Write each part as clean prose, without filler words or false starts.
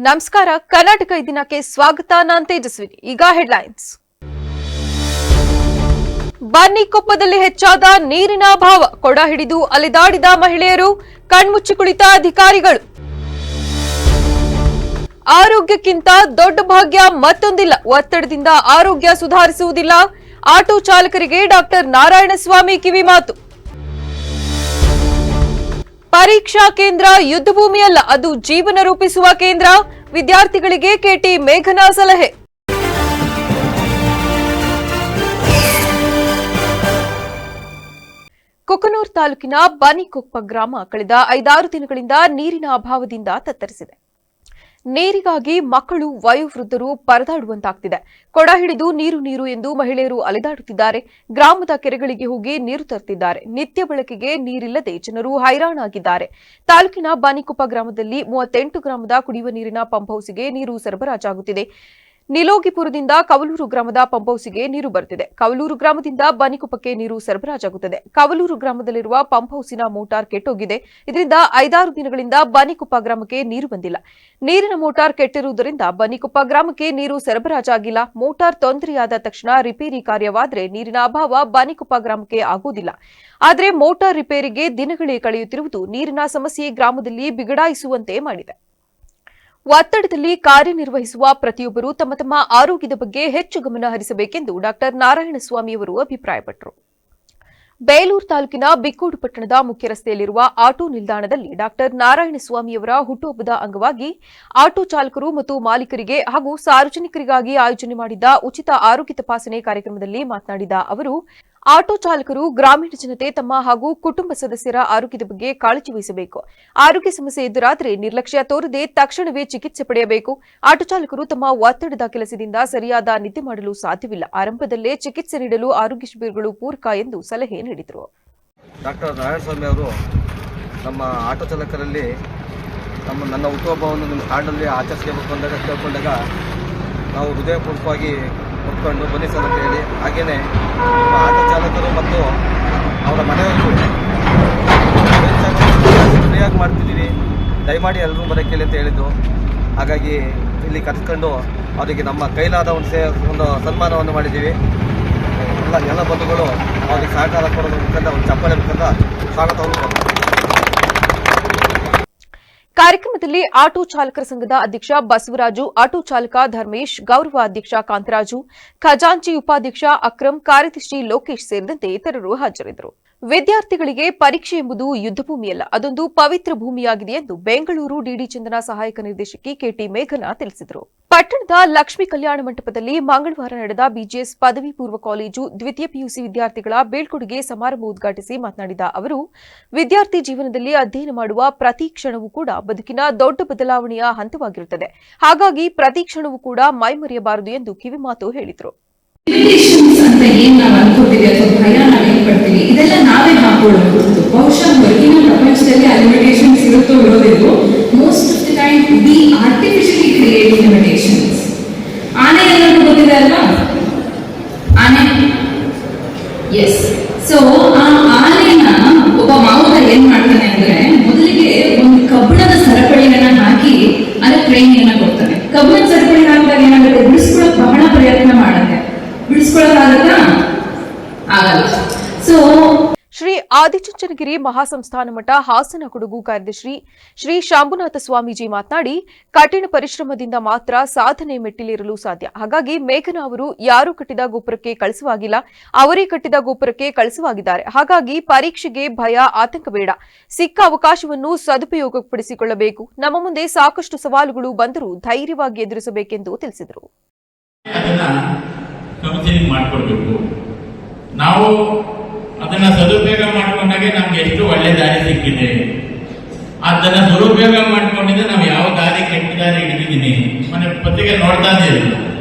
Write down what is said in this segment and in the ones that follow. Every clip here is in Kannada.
ನಮಸ್ಕಾರ. ಕರ್ನಾಟಕ ದಿನಕ್ಕೆ ಸ್ವಾಗತ. ನಾನು ತೇಜಸ್ವಿನಿ. ಈಗ ಹೆಡ್ಲೈನ್ಸ್. ಬನ್ನಿಕೊಪ್ಪದಲ್ಲಿ ಹೆಚ್ಚಾದ ನೀರಿನ ಅಭಾವ, ಕೊಡ ಹಿಡಿದು ಅಲೆದಾಡಿದ ಮಹಿಳೆಯರು, ಕಣ್ಮುಚ್ಚಿ ಕುಳಿತ ಅಧಿಕಾರಿಗಳು. ಆರೋಗ್ಯಕ್ಕಿಂತ ದೊಡ್ಡ ಭಾಗ್ಯ ಮತ್ತೊಂದಿಲ್ಲ, ಒತ್ತಡದಿಂದ ಆರೋಗ್ಯ ಸುಧಾರಿಸುವುದಿಲ್ಲ, ಆಟೋ ಚಾಲಕರಿಗೆ ಡಾಕ್ಟರ್ ನಾರಾಯಣಸ್ವಾಮಿ ಕಿವಿಮಾತು. ಪರೀಕ್ಷಾ ಕೇಂದ್ರ ಯುದ್ಧ ಭೂಮಿಯಲ್ಲ, ಅದು ಜೀವನ ರೂಪಿಸುವ ಕೇಂದ್ರ, ವಿದ್ಯಾರ್ಥಿಗಳಿಗೆ ಕೆಟಿ ಮೇಘನಾ ಸಲಹೆ. ಕುಕನೂರ್ ತಾಲೂಕಿನ ಬನ್ನಿಕೊಪ್ಪ ಗ್ರಾಮ ಕಳೆದ 5-6 ದಿನಗಳಿಂದ ನೀರಿನ ಅಭಾವದಿಂದ ತತ್ತರಿಸಿದೆ. ನೀರಿಗಾಗಿ ಮಕ್ಕಳು, ವಯೋವೃದ್ಧರು ಪರದಾಡುವಂತಾಗ್ತಿದೆ. ಕೊಡ ಹಿಡಿದು ನೀರು ನೀರು ಎಂದು ಮಹಿಳೆಯರು ಅಲೆದಾಡುತ್ತಿದ್ದಾರೆ. ಗ್ರಾಮದ ಕೆರೆಗಳಿಗೆ ಹೋಗಿ ನೀರು ತರುತ್ತಿದ್ದಾರೆ. ನಿತ್ಯ ಬಳಕೆಗೆ ನೀರಿಲ್ಲದೆ ಜನರು ಹೈರಾಣಾಗಿದ್ದಾರೆ. ತಾಲೂಕಿನ ಬನ್ನಿಕೊಪ್ಪ ಗ್ರಾಮದಲ್ಲಿ 38 ಗ್ರಾಮದ ಕುಡಿಯುವ ನೀರಿನ ಪಂಪ್ ಹೌಸ್ಗೆ ನೀರು ಸರಬರಾಜಾಗುತ್ತಿದೆ. ನಿಲೋಗಿಪುರದಿಂದ ಕವಲೂರು ಗ್ರಾಮದ ಪಂಪ್ ಹೌಸ್ಗೆ ನೀರು ಬರುತ್ತಿದೆ. ಕವಲೂರು ಗ್ರಾಮದಿಂದ ಬನ್ನಿಕೊಪ್ಪಕ್ಕೆ ನೀರು ಸರಬರಾಜಾಗುತ್ತದೆ. ಕವಲೂರು ಗ್ರಾಮದಲ್ಲಿರುವ ಪಂಪ್ ಹೌಸಿನ ಮೋಟಾರ್ ಕೆಟ್ಟೋಗಿದೆ. ಇದರಿಂದ 5-6 ದಿನಗಳಿಂದ ಬನ್ನಿಕೊಪ್ಪ ಗ್ರಾಮಕ್ಕೆ ನೀರು ಬಂದಿಲ್ಲ. ನೀರಿನ ಮೋಟಾರ್ ಕೆಟ್ಟಿರುವುದರಿಂದ ಬನ್ನಿಕೊಪ್ಪ ಗ್ರಾಮಕ್ಕೆ ನೀರು ಸರಬರಾಜಾಗಿಲ್ಲ. ಮೋಟಾರ್ ತೊಂದರೆಯಾದ ತಕ್ಷಣ ರಿಪೇರಿ ಕಾರ್ಯವಾದರೆ ನೀರಿನ ಅಭಾವ ಬನ್ನಿಕೊಪ್ಪ ಗ್ರಾಮಕ್ಕೆ ಆಗುವುದಿಲ್ಲ. ಆದರೆ ಮೋಟಾರ್ ರಿಪೇರಿಗೆ ದಿನಗಳೇ ಕಳೆಯುತ್ತಿರುವುದು ನೀರಿನ ಸಮಸ್ಯೆ ಗ್ರಾಮದಲ್ಲಿ ಬಿಗಡಾಯಿಸುವಂತೆ ಮಾಡಿದೆ. ಒತ್ತಡದಲ್ಲಿ ಕಾರ್ಯನಿರ್ವಹಿಸುವ ಪ್ರತಿಯೊಬ್ಬರು ತಮ್ಮ ತಮ್ಮ ಆರೋಗ್ಯದ ಬಗ್ಗೆ ಹೆಚ್ಚು ಗಮನ ಹರಿಸಬೇಕೆಂದು ಡಾಕ್ಟರ್ ನಾರಾಯಣಸ್ವಾಮಿಯವರು ಅಭಿಪ್ರಾಯಪಟ್ಟರು. ಬೇಲೂರು ತಾಲೂಕಿನ ಬಿಕ್ಕೋಡು ಪಟ್ಟಣದ ಮುಖ್ಯ ರಸ್ತೆಯಲ್ಲಿರುವ ಆಟೋ ನಿಲ್ದಾಣದಲ್ಲಿ ಡಾಕ್ಟರ್ ನಾರಾಯಣಸ್ವಾಮಿಯವರ ಹುಟ್ಟುಹಬ್ಬದ ಅಂಗವಾಗಿ ಆಟೋ ಚಾಲಕರು ಮತ್ತು ಮಾಲೀಕರಿಗೆ ಹಾಗೂ ಸಾರ್ವಜನಿಕರಿಗಾಗಿ ಆಯೋಜನೆ ಮಾಡಿದ್ದ ಉಚಿತ ಆರೋಗ್ಯ ತಪಾಸಣೆ ಕಾರ್ಯಕ್ರಮದಲ್ಲಿ ಮಾತನಾಡಿದ ಅವರು, ಆಟೋ ಚಾಲಕರು ಗ್ರಾಮೀಣ ಜನತೆ ತಮ್ಮ ಹಾಗೂ ಕುಟುಂಬ ಸದಸ್ಯರ ಆರೋಗ್ಯದ ಬಗ್ಗೆ ಕಾಳಜಿ ವಹಿಸಬೇಕು. ಆರೋಗ್ಯ ಸಮಸ್ಯೆ ಎದುರಾದರೆ ನಿರ್ಲಕ್ಷ್ಯ ತೋರದೆ ತಕ್ಷಣವೇ ಚಿಕಿತ್ಸೆ ಪಡೆಯಬೇಕು. ಆಟೋ ಚಾಲಕರು ತಮ್ಮ ಒತ್ತಡದ ಕೆಲಸದಿಂದ ಸರಿಯಾದ ನಿದ್ದೆ ಮಾಡಲು ಸಾಧ್ಯವಿಲ್ಲ. ಆರಂಭದಲ್ಲೇ ಚಿಕಿತ್ಸೆ ನೀಡಲು ಆರೋಗ್ಯ ಶಿಬಿರಗಳು ಪೂರಕ ಎಂದು ಸಲಹೆ ನೀಡಿದರು. ಡಾಕ್ಟರ್ ನಾರಾಯಣಸ್ವಾಮಿ ಅವರು ನಮ್ಮ ಆಟೋ ಚಾಲಕರಲ್ಲಿ ನನ್ನ ಹುಟ್ಟುಹಬ್ಬವನ್ನು ನಿಮ್ಮ ಕಾರ್ಡಲ್ಲಿ ಆಚರಿಸಬೇಕು ಅಂದಾಗ ಕೇಳ್ಕೊಂಡಾಗ ನಾವು ಹೃದಯಪೂರ್ವಕವಾಗಿ ಹೊತ್ಕೊಂಡು ಬನ್ನಿ ಸರ್ ಅಂತ ಹೇಳಿ, ಹಾಗೆಯೇ ಆಟೋ ಚಾಲಕರು ಮತ್ತು ಅವರ ಮನೆಯವರು ಫ್ರೀಯಾಗಿ ಮಾಡ್ತಿದ್ದೀವಿ, ದಯಮಾಡಿ ಎಲ್ಲರೂ ಬರೋಕ್ಕೆ ಅಂತ ಹೇಳಿದ್ದು. ಹಾಗಾಗಿ ಇಲ್ಲಿ ಕರೆದುಕೊಂಡು ಅವರಿಗೆ ನಮ್ಮ ಕೈಲಾದ ಒಂದು ಸನ್ಮಾನವನ್ನು ಮಾಡಿದ್ದೀವಿ. ಎಲ್ಲ ಬಂಧುಗಳು ಅವರಿಗೆ ಸಹಕಾರ ಕೊಡೋದ್ರ ಮುಖಾಂತರ ಒಂದು ಚಪ್ಪಾಳೆ ಮುಖಾಂತರ ಸ್ವಾಗತವನ್ನು ಕೊಡ್ತಾರೆ. ಕಾರ್ಯಕ್ರಮದಲ್ಲಿ ಆಟೋ ಚಾಲಕರ ಸಂಘದ ಅಧ್ಯಕ್ಷ ಬಸವರಾಜು, ಆಟೋ ಚಾಲಕ ಧರ್ಮೇಶ್, ಗೌರವ ಅಧ್ಯಕ್ಷ ಕಾಂತರಾಜು, ಖಜಾಂಚಿ ಉಪಾಧ್ಯಕ್ಷ ಅಕ್ರಮ್, ಕಾರ್ಯದರ್ಶಿ ಲೋಕೇಶ್ ಸೇರಿದಂತೆ ಇತರರು ಹಾಜರಿದ್ದರು. ವಿದ್ಯಾರ್ಥಿಗಳಿಗೆ ಪರೀಕ್ಷೆ ಎಂಬುದು ಯುದ್ಧ ಭೂಮಿಯಲ್ಲ, ಅದೊಂದು ಪವಿತ್ರ ಭೂಮಿಯಾಗಿದೆ ಎಂದು ಬೆಂಗಳೂರು ಡಿಡಿ ಚಂದನ ಸಹಾಯಕ ನಿರ್ದೇಶಕಿ ಕೆಟಿ ಮೇಘನಾ ತಿಳಿಸಿದರು. ಪಟ್ಟಣದ ಲಕ್ಷ್ಮೀ ಕಲ್ಯಾಣ ಮಂಟಪದಲ್ಲಿ ಮಂಗಳವಾರ ನಡೆದ ಬಿಜಿಎಸ್ ಪದವಿ ಪೂರ್ವ ಕಾಲೇಜು ದ್ವಿತೀಯ ಪಿಯುಸಿ ವಿದ್ಯಾರ್ಥಿಗಳ ಬೀಳ್ಕೊಡುಗೆ ಸಮಾರಂಭ ಉದ್ಘಾಟಿಸಿ ಮಾತನಾಡಿದ ಅವರು, ವಿದ್ಯಾರ್ಥಿ ಜೀವನದಲ್ಲಿ ಅಧ್ಯಯನ ಮಾಡುವ ಪ್ರತಿ ಕ್ಷಣವೂ ಕೂಡ ಬದುಕಿನ ದೊಡ್ಡ ಬದಲಾವಣೆಯ ಹಂತವಾಗಿರುತ್ತದೆ. ಹಾಗಾಗಿ ಪ್ರತಿ ಕ್ಷಣವೂ ಕೂಡ ಮೈಮರೆಯಬಾರದು ಎಂದು ಕಿವಿಮಾತು ಹೇಳಿದರು. ಅಂತ ಏನ್ ನಾವು ಅನ್ಕೋತೀವಿ ಅಥವಾ ಭಯ ನಾವೇನ್ ಪಡ್ತೀವಿ, ಇದೆಲ್ಲ ನಾವೇ ಹಾಕೊಳ್ಳೋದು. ಬಹುಶಃ ಹೊರಗಿನ ಪ್ರಪಂಚದಲ್ಲಿ ಆ ಲಿಮಿಟೇಷನ್ಸ್ ಇರುತ್ತೋ ಇರೋದಿಲ್ವೋ, most of the time we artificially create limitations. ಆನೆ ಎಲ್ಲರಿಗೂ ಗೊತ್ತಿದೆ ಅಲ್ವಾ? ಆನೆ, ಎಸ್. ಸೊ ಆ ಆನೆನ ಒಬ್ಬ ಮಾವುತ ಏನ್ ಮಾಡ್ತಾನೆ ಅಂದ್ರೆ, ಮೊದಲಿಗೆ ಒಂದು ಕಬ್ಬಿಣದ ಸರಪಳಿಯನ್ನ ಹಾಕಿ ಅದಕ್ಕೆ ಟ್ರೈನಿಂಗ್ ಅನ್ನ ಕೊಡ್ತಾನೆ. ಕಬ್ಬಿಣದ ಸರಪಳಿ ಹಾಕಿದಾಗ ಏನಾಗುತ್ತೆ, ಬಿಡಿಸ್ಕೊಳಕ್ ಬಹಳ ಪ್ರಯತ್ನ ಮಾಡುತ್ತೆ. ಆಗಲ್ಲ. ಸೊ ಶ್ರೀ ಆದಿಚುಂಚನಗಿರಿ ಮಹಾಸಂಸ್ಥಾನ ಮಠ ಹಾಸನ ಕೊಡಗು ಕಾರ್ಯದರ್ಶಿ ಶ್ರೀ ಶಾಂಭುನಾಥ ಸ್ವಾಮೀಜಿ ಮಾತನಾಡಿ, ಕಠಿಣ ಪರಿಶ್ರಮದಿಂದ ಮಾತ್ರ ಸಾಧನೆ ಮೆಟ್ಟಿಲೇರಲು ಸಾಧ್ಯ. ಹಾಗಾಗಿ ಮೇಘನಾ ಅವರು ಯಾರು ಕಟ್ಟಿದ ಗೋಪುರಕ್ಕೆ ಕಳಿಸುವಾಗಿಲ್ಲ, ಅವರೇ ಕಟ್ಟಿದ ಗೋಪುರಕ್ಕೆ ಕಳಿಸುವಾಗಿದ್ದಾರೆ. ಹಾಗಾಗಿ ಪರೀಕ್ಷೆಗೆ ಭಯ, ಆತಂಕ ಬೇಡ. ಸಿಕ್ಕ ಅವಕಾಶವನ್ನು ಸದುಪಯೋಗಪಡಿಸಿಕೊಳ್ಳಬೇಕು. ನಮ್ಮ ಮುಂದೆ ಸಾಕಷ್ಟು ಸವಾಲುಗಳು ಬಂದರೂ ಧೈರ್ಯವಾಗಿ ಎದುರಿಸಬೇಕೆಂದು ತಿಳಿಸಿದರು. ಕೌನ್ಸಿಲಿಂಗ್ ಮಾಡಿಕೊಡ್ಬೇಕು. ನಾವು ಅದನ್ನ ಸದುಪಯೋಗ ಮಾಡಿಕೊಂಡಾಗೆ ನಮ್ಗೆ ಎಷ್ಟು ಒಳ್ಳೆ ದಾರಿ ಸಿಕ್ಕಿದೆ. ಅದನ್ನ ದುರುಪಯೋಗ ಮಾಡ್ಕೊಂಡಿದ್ರೆ ನಾವು ಯಾವ ದಾರಿ ಕೆಟ್ಟ ದಾರಿ ಹಿಡಿದಿದ್ದೀನಿ. ಮನೆ ಪತ್ರಿಕೆ ನೋಡ್ತಾ ಇದ್ದೀವಿ,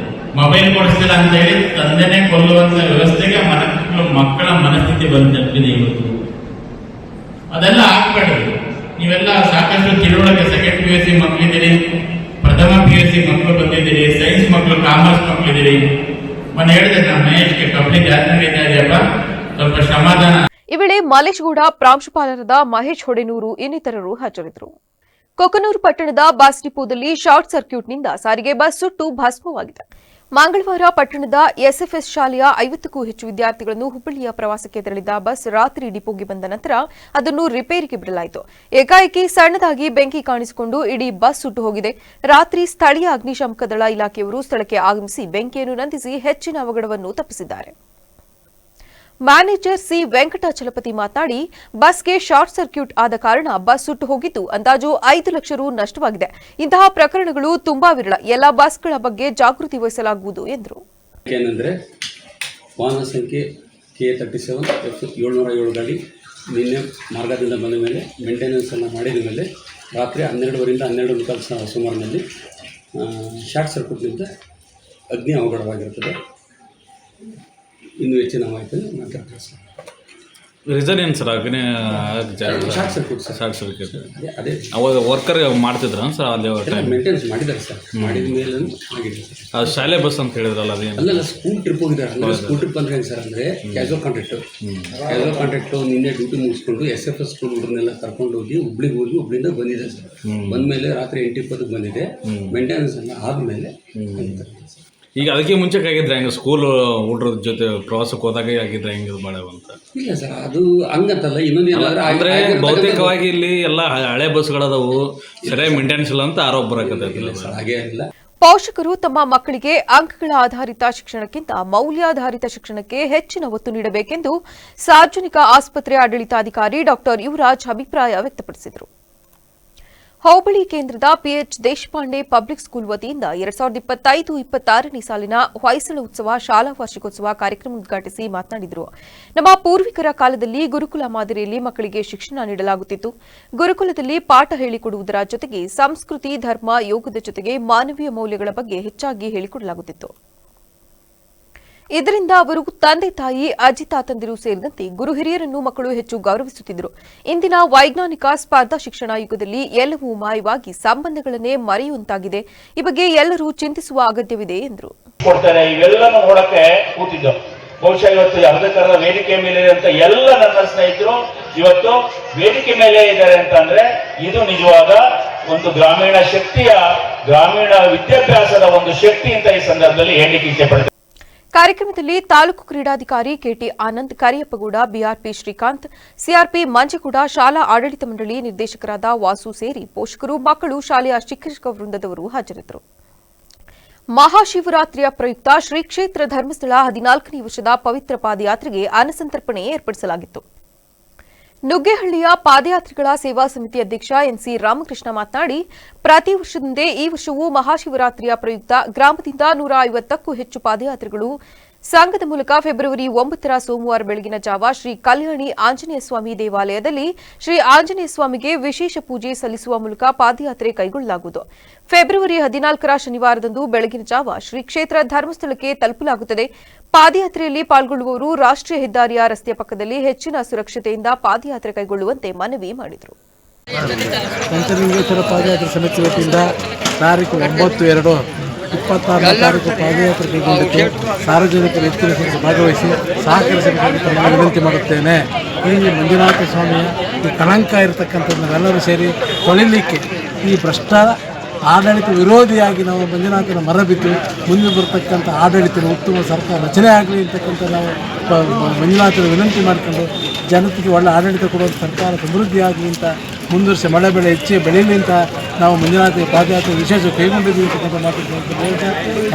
ಮೊಬೈಲ್ ಕೊಡಿಸ್ತಿಲ್ಲ ಅಂತ ಹೇಳಿ ತಂದೆನೇ ಕೊಲ್ಲುವಂತ ವ್ಯವಸ್ಥೆಗೆ ಮಕ್ಕಳ ಮನಸ್ಥಿತಿ ಬಂದು ತಪ್ಪಿದೆ ಇವತ್ತು. ಅದೆಲ್ಲ ಆಗ್ಬಾರ್ದು. ನೀವೆಲ್ಲ ಸಾಕಷ್ಟು ತಿಳುವಳಿಕೆ, ಸೆಕೆಂಡ್ PUC ಮಕ್ಕಳಿದ್ದೀರಿ, ಪ್ರಥಮ PUC ಮಕ್ಕಳು ಬಂದಿದ್ದೀರಿ, ಸೈನ್ಸ್ ಮಕ್ಕಳು, ಕಾಮರ್ಸ್ ಮಕ್ಕಳಿದ್ದೀರಿ. ಮೊನ್ನೆ ಹೇಳಿದೆ ನಮ್ಮ ಮಹೇಶ್ಗೆ ಕಬಡ್ಡಿ ಜಾಸ್ತಿ ನಡೀತಾ ಇದೆಯಪ್ಪ, ಸ್ವಲ್ಪ ಸಮಾಧಾನ. ಈ ವೇಳೆ ಮಲೇಶ್ಗೌಡ ಪ್ರಾಂಶುಪಾಲರಾದ ಮಹೇಶ್ ಹೊಡೆನೂರು ಇನ್ನಿತರರು ಹಾಜರಿದ್ದರು. ಕೊಕನೂರು ಪಟ್ಟಣದ ಬಸ್ ಡಿಪೋದಲ್ಲಿ ಶಾರ್ಟ್ ಸರ್ಕ್ಯೂಟ್ನಿಂದ ಸಾರಿಗೆ ಬಸ್ ಸುಟ್ಟು ಭಸ್ಮವಾಗಿದೆ. ಮಂಗಳವಾರ ಪಟ್ಟಣದ ಎಸ್ಎಫ್ಎಸ್ ಶಾಲೆಯ 50ಕ್ಕೂ ಹೆಚ್ಚು ವಿದ್ಯಾರ್ಥಿಗಳನ್ನು ಹುಬ್ಬಳ್ಳಿಯ ಪ್ರವಾಸಕ್ಕೆ ತೆರಳಿದ ಬಸ್ ರಾತ್ರಿ ಡಿಪೋಗೆ ಬಂದ ನಂತರ ಅದನ್ನು ರಿಪೇರಿಗೆ ಬಿಡಲಾಯಿತು. ಏಕಾಏಕಿ ಸಣ್ಣದಾಗಿ ಬೆಂಕಿ ಕಾಣಿಸಿಕೊಂಡು ಇಡೀ ಬಸ್ ಸುಟ್ಟು ಹೋಗಿದೆ. ರಾತ್ರಿ ಸ್ಥಳೀಯ ಅಗ್ನಿಶಾಮಕ ದಳ ಇಲಾಖೆಯವರು ಸ್ಥಳಕ್ಕೆ ಆಗಮಿಸಿ ಬೆಂಕಿಯನ್ನು ನಂದಿಸಿ ಹೆಚ್ಚಿನ ಅವಘಡವನ್ನು ತಪ್ಪಿಸಿದ್ದಾರೆ. ಮ್ಯಾನೇಜರ್ ಸಿ ವೆಂಕಟಾಚಲಪತಿ ಮಾತನಾಡಿ, ಬಸ್ಗೆ ಶಾರ್ಟ್ ಸರ್ಕ್ಯೂಟ್ ಆದ ಕಾರಣ ಬಸ್ ಸುಟ್ಟು ಹೋಗಿದ್ದು ಅಂದಾಜು 5 ಲಕ್ಷ ರು ನಷ್ಟವಾಗಿದೆ. ಇಂತಹ ಪ್ರಕರಣಗಳು ತುಂಬಾ ವಿರಳ. ಎಲ್ಲ ಬಸ್ಗಳ ಬಗ್ಗೆ ಜಾಗೃತಿ ವಹಿಸಲಾಗುವುದು ಎಂದರು. ಏನಂದರೆ ವಾಹನ ಸಂಖ್ಯೆ K37F707 ಗಾಡಿ ನಿನ್ನೆ ಮಾರ್ಗದಿಂದ ಬಂದ ಮೇಲೆ ಮೇಂಟೆನೆನ್ಸನ್ನು ಮಾಡಿದ ಮೇಲೆ ರಾತ್ರಿ 12ರಿಂದ 12:15 ಸುಮಾರಿನಲ್ಲಿ ಶಾರ್ಟ್ ಸರ್ಕ್ಯೂಟ್ನಿಂದ ಅಗ್ನಿ ಅವಘಡವಾಗಿರುತ್ತದೆ. ಇನ್ನೂ ಹೆಚ್ಚಿನ ಮಾಹಿತಿಯನ್ನು ಮಾತಾಡ್ತಾರೆ ಸರ್. ರೀಸನ್ ಏನು ಸರ್? ಅಗ್ನಿ short circuit sir. Short circuit ಅದೇ ಅವಾಗ ವರ್ಕರ್ ಮಾಡ್ತಿದ್ರ ಸರ್? ಅಲ್ಲಿ ಮೇಂಟೆನೆನ್ಸ್ ಮಾಡಿದ್ದಾರೆ ಸರ್. ಮಾಡಿದ ಮೇಲೆ ಆಗಿದೆ ಸರ್. ಅದು ಶಾಲೆ ಬಸ್ ಅಂತ ಹೇಳಿದ್ರಲ್ಲ, ಅದೇನು? ಅಲ್ಲ, ಸ್ಕೂಲ್ ಟ್ರಿಪ್ ಹೋಗಿದ್ದಾರೆ. ಅಂದರೆ ಸ್ಕೂಲ್ ಟ್ರಿಪ್ ಅಂದರೆ ಹೆಂಗೆ ಸರ್ ಅಂದರೆ ಕ್ಯಾಶುವಲ್ ಕಾಂಟ್ರಾಕ್ಟು ನಿನ್ನೆ ಡ್ಯೂಟಿ ಮುಗಿಸ್ಕೊಂಡು SFS ಸ್ಕೂಲ್ ಹುಡುಗರನ್ನೆಲ್ಲ ಕರ್ಕೊಂಡು ಹೋಗಿ ಹುಬ್ಳಿಯಿಂದ ಬಂದಿದೆ ಸರ್. ಬಂದಮೇಲೆ ರಾತ್ರಿ 8:20 ಬಂದಿದೆ. ಮೇಂಟೆನೆನ್ಸ್ ಎಲ್ಲ ಆದಮೇಲೆ ಈಗ ಅದಕ್ಕೆ ಮುಂಚೆ ಆಗಿದ್ರೆ ಹೆಂಗೆ ಸ್ಕೂಲ್ ಹುಡುಗ್ರ ಜೊತೆ ಪ್ರವಾಸಕ್ಕೆ ಹೋದಾಗ ಆಗಿದ್ರೆ ಹೆಂಗೆ ಮಾಡವ ಅಂತ? ಇಲ್ಲ ಸರ್, ಅದು ಹಂಗಂತಲ್ಲ. ಇನ್ನೊಂದು ಅಂದರೆ ಭೌತಿಕವಾಗಿ ಇಲ್ಲಿ ಎಲ್ಲ ಹಳೆ ಬಸ್ಗಳದವು, ಸರಿಯಾಗಿ ಮೇಂಟೆನೆನ್ಸ್ ಇಲ್ಲ ಅಂತ ಆರೋಪ ಬರಕತ್ತೈತಿಲ್ಲ ಸರ್? ಹಾಗೇ ಇಲ್ಲ. ಪೋಷಕರು ತಮ್ಮ ಮಕ್ಕಳಿಗೆ ಅಂಕಗಳ ಆಧಾರಿತ ಶಿಕ್ಷಣಕ್ಕಿಂತ ಮೌಲ್ಯಾಧಾರಿತ ಶಿಕ್ಷಣಕ್ಕೆ ಹೆಚ್ಚಿನ ಒತ್ತು ನೀಡಬೇಕೆಂದು ಸಾರ್ವಜನಿಕ ಆಸ್ಪತ್ರೆ ಆಡಳಿತಾಧಿಕಾರಿ ಡಾ ಯುವರಾಜ್ ಅಭಿಪ್ರಾಯ ವ್ಯಕ್ತಪಡಿಸಿದರು. ಹೋಬಳಿ ಕೇಂದ್ರದ PH ದೇಶಪಾಂಡೆ ಪಬ್ಲಿಕ್ ಸ್ಕೂಲ್ ವತಿಯಿಂದ 2025-26ನೇ ಸಾಲಿನ ಹೊಯ್ಸಳ ಉತ್ಸವ ಶಾಲಾ ವಾರ್ಷಿಕೋತ್ಸವ ಕಾರ್ಯಕ್ರಮ ಉದ್ಘಾಟಿಸಿ ಮಾತನಾಡಿದರು. ನಮ್ಮ ಪೂರ್ವಿಕರ ಕಾಲದಲ್ಲಿ ಗುರುಕುಲ ಮಾದರಿಯಲ್ಲಿ ಮಕ್ಕಳಿಗೆ ಶಿಕ್ಷಣ ನೀಡಲಾಗುತ್ತಿತ್ತು. ಗುರುಕುಲದಲ್ಲಿ ಪಾಠ ಹೇಳಿಕೊಡುವುದರ ಜೊತೆಗೆ ಸಂಸ್ಕೃತಿ, ಧರ್ಮ, ಯೋಗದ ಜೊತೆಗೆ ಮಾನವೀಯ ಮೌಲ್ಯಗಳ ಬಗ್ಗೆ ಹೆಚ್ಚಾಗಿ ಹೇಳಿಕೊಡಲಾಗುತ್ತಿತ್ತು. ಇದರಿಂದ ಅವರು ತಂದೆ ತಾಯಿ, ಅಜ್ಜಿ ತಾತಂದಿರು ಸೇರಿದಂತೆ ಗುರು ಹಿರಿಯರನ್ನು ಮಕ್ಕಳು ಹೆಚ್ಚು ಗೌರವಿಸುತ್ತಿದ್ದರು. ಇಂದಿನ ವೈಜ್ಞಾನಿಕ ಸ್ಪರ್ಧಾ ಶಿಕ್ಷಣ ಯುಗದಲ್ಲಿ ಎಲ್ಲವೂ ಮಾಯವಾಗಿ ಸಂಬಂಧಗಳನ್ನೇ ಮರೆಯುವಂತಾಗಿದೆ. ಈ ಬಗ್ಗೆ ಎಲ್ಲರೂ ಚಿಂತಿಸುವ ಅಗತ್ಯವಿದೆ ಎಂದರು. ಇವೆಲ್ಲನೂ ನೋಡಕ್ಕೆ ಕೂತಿದ್ದು ಬಹುಶಃ ಇವತ್ತು ಅರ್ಧಕರ್ಧ ವೇದಿಕೆ ಮೇಲೆ ಅಂತ ಎಲ್ಲ ನನ್ನ ಸ್ನೇಹಿತರು ಇವತ್ತು ವೇದಿಕೆ ಮೇಲೆ ಇದ್ದಾರೆ ಅಂತಂದ್ರೆ ಇದು ನಿಜವಾದ ಒಂದು ಗ್ರಾಮೀಣ ಶಕ್ತಿಯ, ಗ್ರಾಮೀಣ ವಿದ್ಯಾಭ್ಯಾಸದ ಒಂದು ಶಕ್ತಿ ಅಂತ ಈ ಸಂದರ್ಭದಲ್ಲಿ ಹೇಳಲಿಕ್ಕೆ ಇಷ್ಟಪಡ್ತೀನಿ. ಕಾರ್ಯಕ್ರಮದಲ್ಲಿ taluk ಕ್ರೀಡಾಧಿಕಾರಿ KT Anand, ಕರಿಯಪ್ಪಗೌಡ, BRP Srikanth, CRP Manjegowda, ಶಾಲಾ ಆಡಳಿತ ಮಂಡಳಿ ನಿರ್ದೇಶಕರಾದ ವಾಸು ಸೇರಿ ಪೋಷಕರು, ಮಕ್ಕಳು, ಶಾಲೆಯ ಶಿಕ್ಷಕ ವೃಂದದವರು ಹಾಜರಿದ್ದರು. ಮಹಾಶಿವರಾತ್ರಿಯ ಪ್ರಯುಕ್ತ ಶ್ರೀ ಕ್ಷೇತ್ರ ಧರ್ಮಸ್ಥಳ 14ನೇ ವರ್ಷದ ಪವಿತ್ರ ಪಾದಯಾತ್ರೆಗೆ ಅನ್ನಸಂತರ್ಪಣೆ ಏರ್ಪಡಿಸಲಾಗಿತ್ತು. ನುಗ್ಗೇಹಳ್ಳಿಯ ಪಾದಯಾತ್ರಿಗಳ ಸೇವಾ ಸಮಿತಿ ಅಧ್ಯಕ್ಷ NC ರಾಮಕೃಷ್ಣ ಮಾತನಾಡಿ, ಪ್ರತಿ ವರ್ಷದಂತೆ ಈ ವರ್ಷವೂ ಮಹಾಶಿವರಾತ್ರಿಯ ಪ್ರಯುಕ್ತ ಗ್ರಾಮದಿಂದ 150ಕ್ಕೂ ಹೆಚ್ಚು ಪಾದಯಾತ್ರಿಗಳು ಸಂಘದ ಮೂಲಕ ಫೆಬ್ರವರಿ 9ರ ಸೋಮವಾರ ಬೆಳಗಿನ ಜಾವ ಶ್ರೀ ಕಲ್ಯಾಣಿ ಆಂಜನೇಯ ಸ್ವಾಮಿ ದೇವಾಲಯದಲ್ಲಿ ಶ್ರೀ ಆಂಜನೇಯ ಸ್ವಾಮಿಗೆ ವಿಶೇಷ ಪೂಜೆ ಸಲ್ಲಿಸುವ ಮೂಲಕ ಪಾದಯಾತ್ರೆ ಕೈಗೊಳ್ಳಲಾಗುವುದು. ಫೆಬ್ರವರಿ 14ರ ಶನಿವಾರದಂದು ಬೆಳಗಿನ ಜಾವ ಶ್ರೀ ಕ್ಷೇತ್ರ ಧರ್ಮಸ್ಥಳಕ್ಕೆ ತಲುಪಲಾಗುತ್ತದೆ. ಪಾದಯಾತ್ರೆಯಲ್ಲಿ ಪಾಲ್ಗೊಳ್ಳುವವರು ರಾಷ್ಟ್ರೀಯ ಹೆದ್ದಾರಿಯ ರಸ್ತೆಯ ಪಕ್ಕದಲ್ಲಿ ಹೆಚ್ಚಿನ ಸುರಕ್ಷತೆಯಿಂದ ಪಾದಯಾತ್ರೆ ಕೈಗೊಳ್ಳುವಂತೆ ಮನವಿ ಮಾಡಿದರು. ಪಂಚಲಿಂಗೇಶ್ವರ ಪಾದಯಾತ್ರೆ ಸಮಿತಿ ವತಿಯಿಂದ ತಾರೀಕು 9/2/26ನೇ ತಾರೀಕು ಪಾದಯಾತ್ರೆ ಕೈಗೊಂಡಿದ್ದು ಸಾರ್ವಜನಿಕರು ಹೆಚ್ಚಿನ ಸಂಖ್ಯೆ ಭಾಗವಹಿಸಿ ಸಹಕರಿಸಬೇಕಾಗಿ ತಮ್ಮನ್ನು ವಿನಂತಿ ಮಾಡುತ್ತೇನೆ. ಈ ಮಂಜುನಾಥ ಸ್ವಾಮಿಯ ಈ ಕಳಂಕ ಇರತಕ್ಕಂಥದ್ದನ್ನೆಲ್ಲರೂ ಸೇರಿ ತೊಳಿಲಿಕ್ಕೆ ಈ ಭ್ರಷ್ಟ ಆಡಳಿತ ವಿರೋಧಿಯಾಗಿ ನಾವು ಮಂಜುನಾಥನ ಮರಬಿದ್ದು ಮುಂದೆ ಬರತಕ್ಕಂಥ ಆಡಳಿತದ ಉತ್ತಮ ಸರ್ಕಾರ ರಚನೆ ಆಗಲಿ ಅಂತಕ್ಕಂಥ ನಾವು ಮಂಜುನಾಥನ ವಿನಂತಿ ಮಾಡಿಕೊಂಡು ಜನತೆಗೆ ಒಳ್ಳೆ ಆಡಳಿತ ಕೊಡುವಂಥ ಸರ್ಕಾರ ಸಮೃದ್ಧಿ ಆಗಲಿ ಅಂತ ಮುಂದುವರಿಸಿ ಮಳೆ ಬೆಳೆ ಹೆಚ್ಚು ಬೆಳೀಲಿ ಅಂತ ನಾವು ಮಂಜುನಾಥ ಪಾದಯಾತ್ರೆ ವಿಶೇಷ ಕೈಗೊಂಡಿದ್ದೀವಿ ಅಂತಕ್ಕಂಥ ಮಾತುಗಳು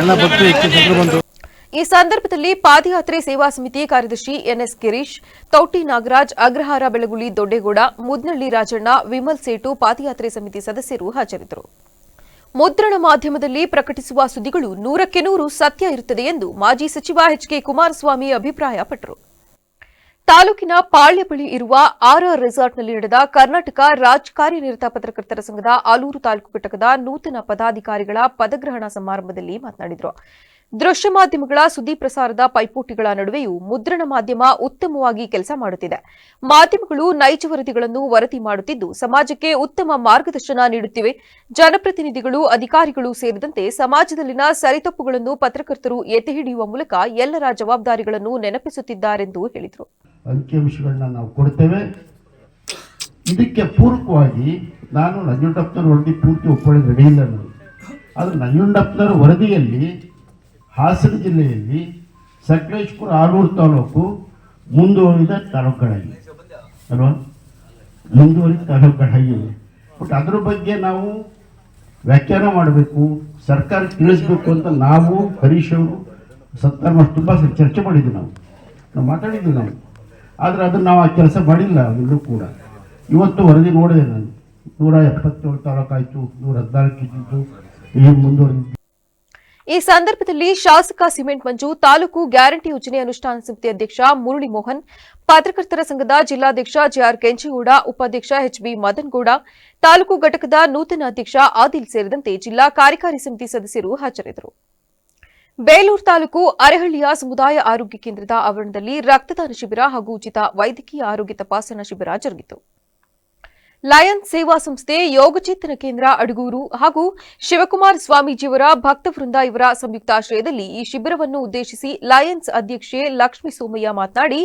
ಎಲ್ಲ ಭಕ್ತರು ಹೆಚ್ಚು ಸಂಖ್ಯೆ ಬಂದು. ಈ ಸಂದರ್ಭದಲ್ಲಿ ಪಾದಯಾತ್ರೆ ಸೇವಾ ಸಮಿತಿ ಕಾರ್ಯದರ್ಶಿ NS ಗಿರೀಶ್, ತೌಟಿ ನಾಗರಾಜ್, ಅಗ್ರಹಾರ ಬೆಳಗುಳಿ ದೊಡ್ಡೇಗೌಡ, ಮುದ್ನಳ್ಳಿ ರಾಜಣ್ಣ, ವಿಮಲ್ ಸೇಟು, ಪಾದಯಾತ್ರೆ ಸಮಿತಿ ಸದಸ್ಯರು ಹಾಜರಿದ್ದರು. ಮುದ್ರಣ ಮಾಧ್ಯಮದಲ್ಲಿ ಪ್ರಕಟಿಸುವ ಸುದ್ದಿಗಳು 100ಕ್ಕೆ 100 ಸತ್ಯ ಇರುತ್ತದೆ ಎಂದು ಮಾಜಿ ಸಚಿವ HK ಕುಮಾರಸ್ವಾಮಿ ಅಭಿಪ್ರಾಯಪಟ್ಟರು. ತಾಲೂಕಿನ ಪಾಳ್ಯ ಬಳಿ ಇರುವ RR ರೆಸಾರ್ಟ್ನಲ್ಲಿ ನಡೆದ ಕರ್ನಾಟಕ ರಾಜ್ ಕಾರ್ಯನಿರತ ಪತ್ರಕರ್ತರ ಸಂಘದ ಆಲೂರು ತಾಲೂಕು ಘಟಕದ ನೂತನ ಪದಾಧಿಕಾರಿಗಳ ಪದಗ್ರಹಣ ಸಮಾರಂಭದಲ್ಲಿ ಮಾತನಾಡಿದರು. ದೃಶ್ಯ ಮಾಧ್ಯಮಗಳ ಸುದ್ದಿ ಪ್ರಸಾರದ ಪೈಪೋಟಿಗಳ ನಡುವೆಯೂ ಮುದ್ರಣ ಮಾಧ್ಯಮ ಉತ್ತಮವಾಗಿ ಕೆಲಸ ಮಾಡುತ್ತಿದೆ. ಮಾಧ್ಯಮಗಳು ನೈಜ ವರದಿಗಳನ್ನು ವರದಿ ಮಾಡುತ್ತಿದ್ದು ಸಮಾಜಕ್ಕೆ ಉತ್ತಮ ಮಾರ್ಗದರ್ಶನ ನೀಡುತ್ತಿವೆ. ಜನಪ್ರತಿನಿಧಿಗಳು, ಅಧಿಕಾರಿಗಳು ಸೇರಿದಂತೆ ಸಮಾಜದಲ್ಲಿನ ಸರಿತಪ್ಪುಗಳನ್ನು ಪತ್ರಕರ್ತರು ಎತ್ತಿ ಹಿಡಿಯುವ ಮೂಲಕ ಎಲ್ಲರ ಜವಾಬ್ದಾರಿಗಳನ್ನು ನೆನಪಿಸುತ್ತಿದ್ದಾರೆಂದು ಹೇಳಿದರು. ಅಂಕಿಅಂಶಗಳನ್ನ ನಾವು ಕೊಡ್ತೇವೆ. ಇದಕ್ಕೆ ಪೂರಕವಾಗಿ ನಾನು ನಂಜುಂಡಪ್ಪನವ್ರ ವರದಿ ಪೂರ್ತಿ ಒಪ್ಕೊಳ್ಳೋದು ರೆಡಿ ಇಲ್ಲ ನಾನು. ಆದರೆ ನಂಜುಂಡಪ್ಪನವ್ರ ವರದಿಯಲ್ಲಿ ಹಾಸನ ಜಿಲ್ಲೆಯಲ್ಲಿ ಸಕಲೇಶ್ಪುರ ಆಲೂರು ತಾಲೂಕು ಮುಂದುವರಿದ ತಾಲೂಕುಗಳಾಗಿವೆ ಅಲ್ವಾ, ಮುಂದುವರಿದ ತಾಲೂಕುಗಳಾಗಿವೆ. ಬಟ್ ಅದ್ರ ಬಗ್ಗೆ ನಾವು ವ್ಯಾಖ್ಯಾನ ಮಾಡಬೇಕು, ಸರ್ಕಾರ ತಿಳಿಸ್ಬೇಕು ಅಂತ ನಾವು ಹರೀಶ್ ಅವರು ಸತ್ತಾರ ತುಂಬ ಚರ್ಚೆ ಮಾಡಿದ್ವಿ, ನಾವು ಮಾತಾಡಿದ್ವಿ ನಾವು. ಆದರೆ ಅದನ್ನು ನಾವು ಆ ಕೆಲಸ ಮಾಡಿಲ್ಲ ಇನ್ನೂ ಕೂಡ. ಇವತ್ತು ವರದಿ ನೋಡಿದೆ ನಾನು, 177 ತಾಲೂಕಾಯಿತು, 114 ಇದ್ದಿದ್ದು, ಈಗ ಮುಂದುವರೆದಿದ್ದು. ಈ ಸಂದರ್ಭದಲ್ಲಿ ಶಾಸಕ ಸಿಮೆಂಟ್ ಮಂಜು, ತಾಲೂಕು ಗ್ಯಾರಂಟಿ ಯೋಜನೆ ಅನುಷ್ಠಾನ ಸಮಿತಿ ಅಧ್ಯಕ್ಷ ಮುರಳಿ ಮೋಹನ್, ಪತ್ರಕರ್ತರ ಸಂಘದ ಜಿಲ್ಲಾಧ್ಯಕ್ಷ ಜೆಆರ್ ಕೆಂಚೇಗೌಡ, ಉಪಾಧ್ಯಕ್ಷ ಎಚ್ಬಿ ಮದನ್ಗೌಡ, ತಾಲೂಕು ಘಟಕದ ನೂತನ ಅಧ್ಯಕ್ಷ ಆದಿಲ್ ಸೇರಿದಂತೆ ಜಿಲ್ಲಾ ಕಾರ್ಯಕಾರಿ ಸಮಿತಿ ಸದಸ್ಯರು ಹಾಜರಿದ್ದರು. ಬೇಲೂರು ತಾಲೂಕು ಅರೆಹಳ್ಳಿಯ ಸಮುದಾಯ ಆರೋಗ್ಯ ಕೇಂದ್ರದ ಆವರಣದಲ್ಲಿ ರಕ್ತದಾನ ಶಿಬಿರ ಹಾಗೂ ಉಚಿತ ವೈದ್ಯಕೀಯ ಆರೋಗ್ಯ ತಪಾಸಣಾ ಶಿಬಿರ ಜರುಗಿತು. ಲಯನ್ಸ್ ಸೇವಾ ಸಂಸ್ಥೆ, ಯೋಗಚೇತನ ಕೇಂದ್ರ ಅಡಗೂರು ಹಾಗೂ ಶಿವಕುಮಾರ ಸ್ವಾಮೀಜಿಯವರ ಭಕ್ತವೃಂದ ಇವರ ಸಂಯುಕ್ತಾಶ್ರಯದಲ್ಲಿ ಈ ಶಿಬಿರವನ್ನು ಉದ್ದೇಶಿಸಿ ಲಯನ್ಸ್ ಅಧ್ಯಕ್ಷೆ ಲಕ್ಷ್ಮೀ ಸೋಮಯ್ಯ ಮಾತನಾಡಿ,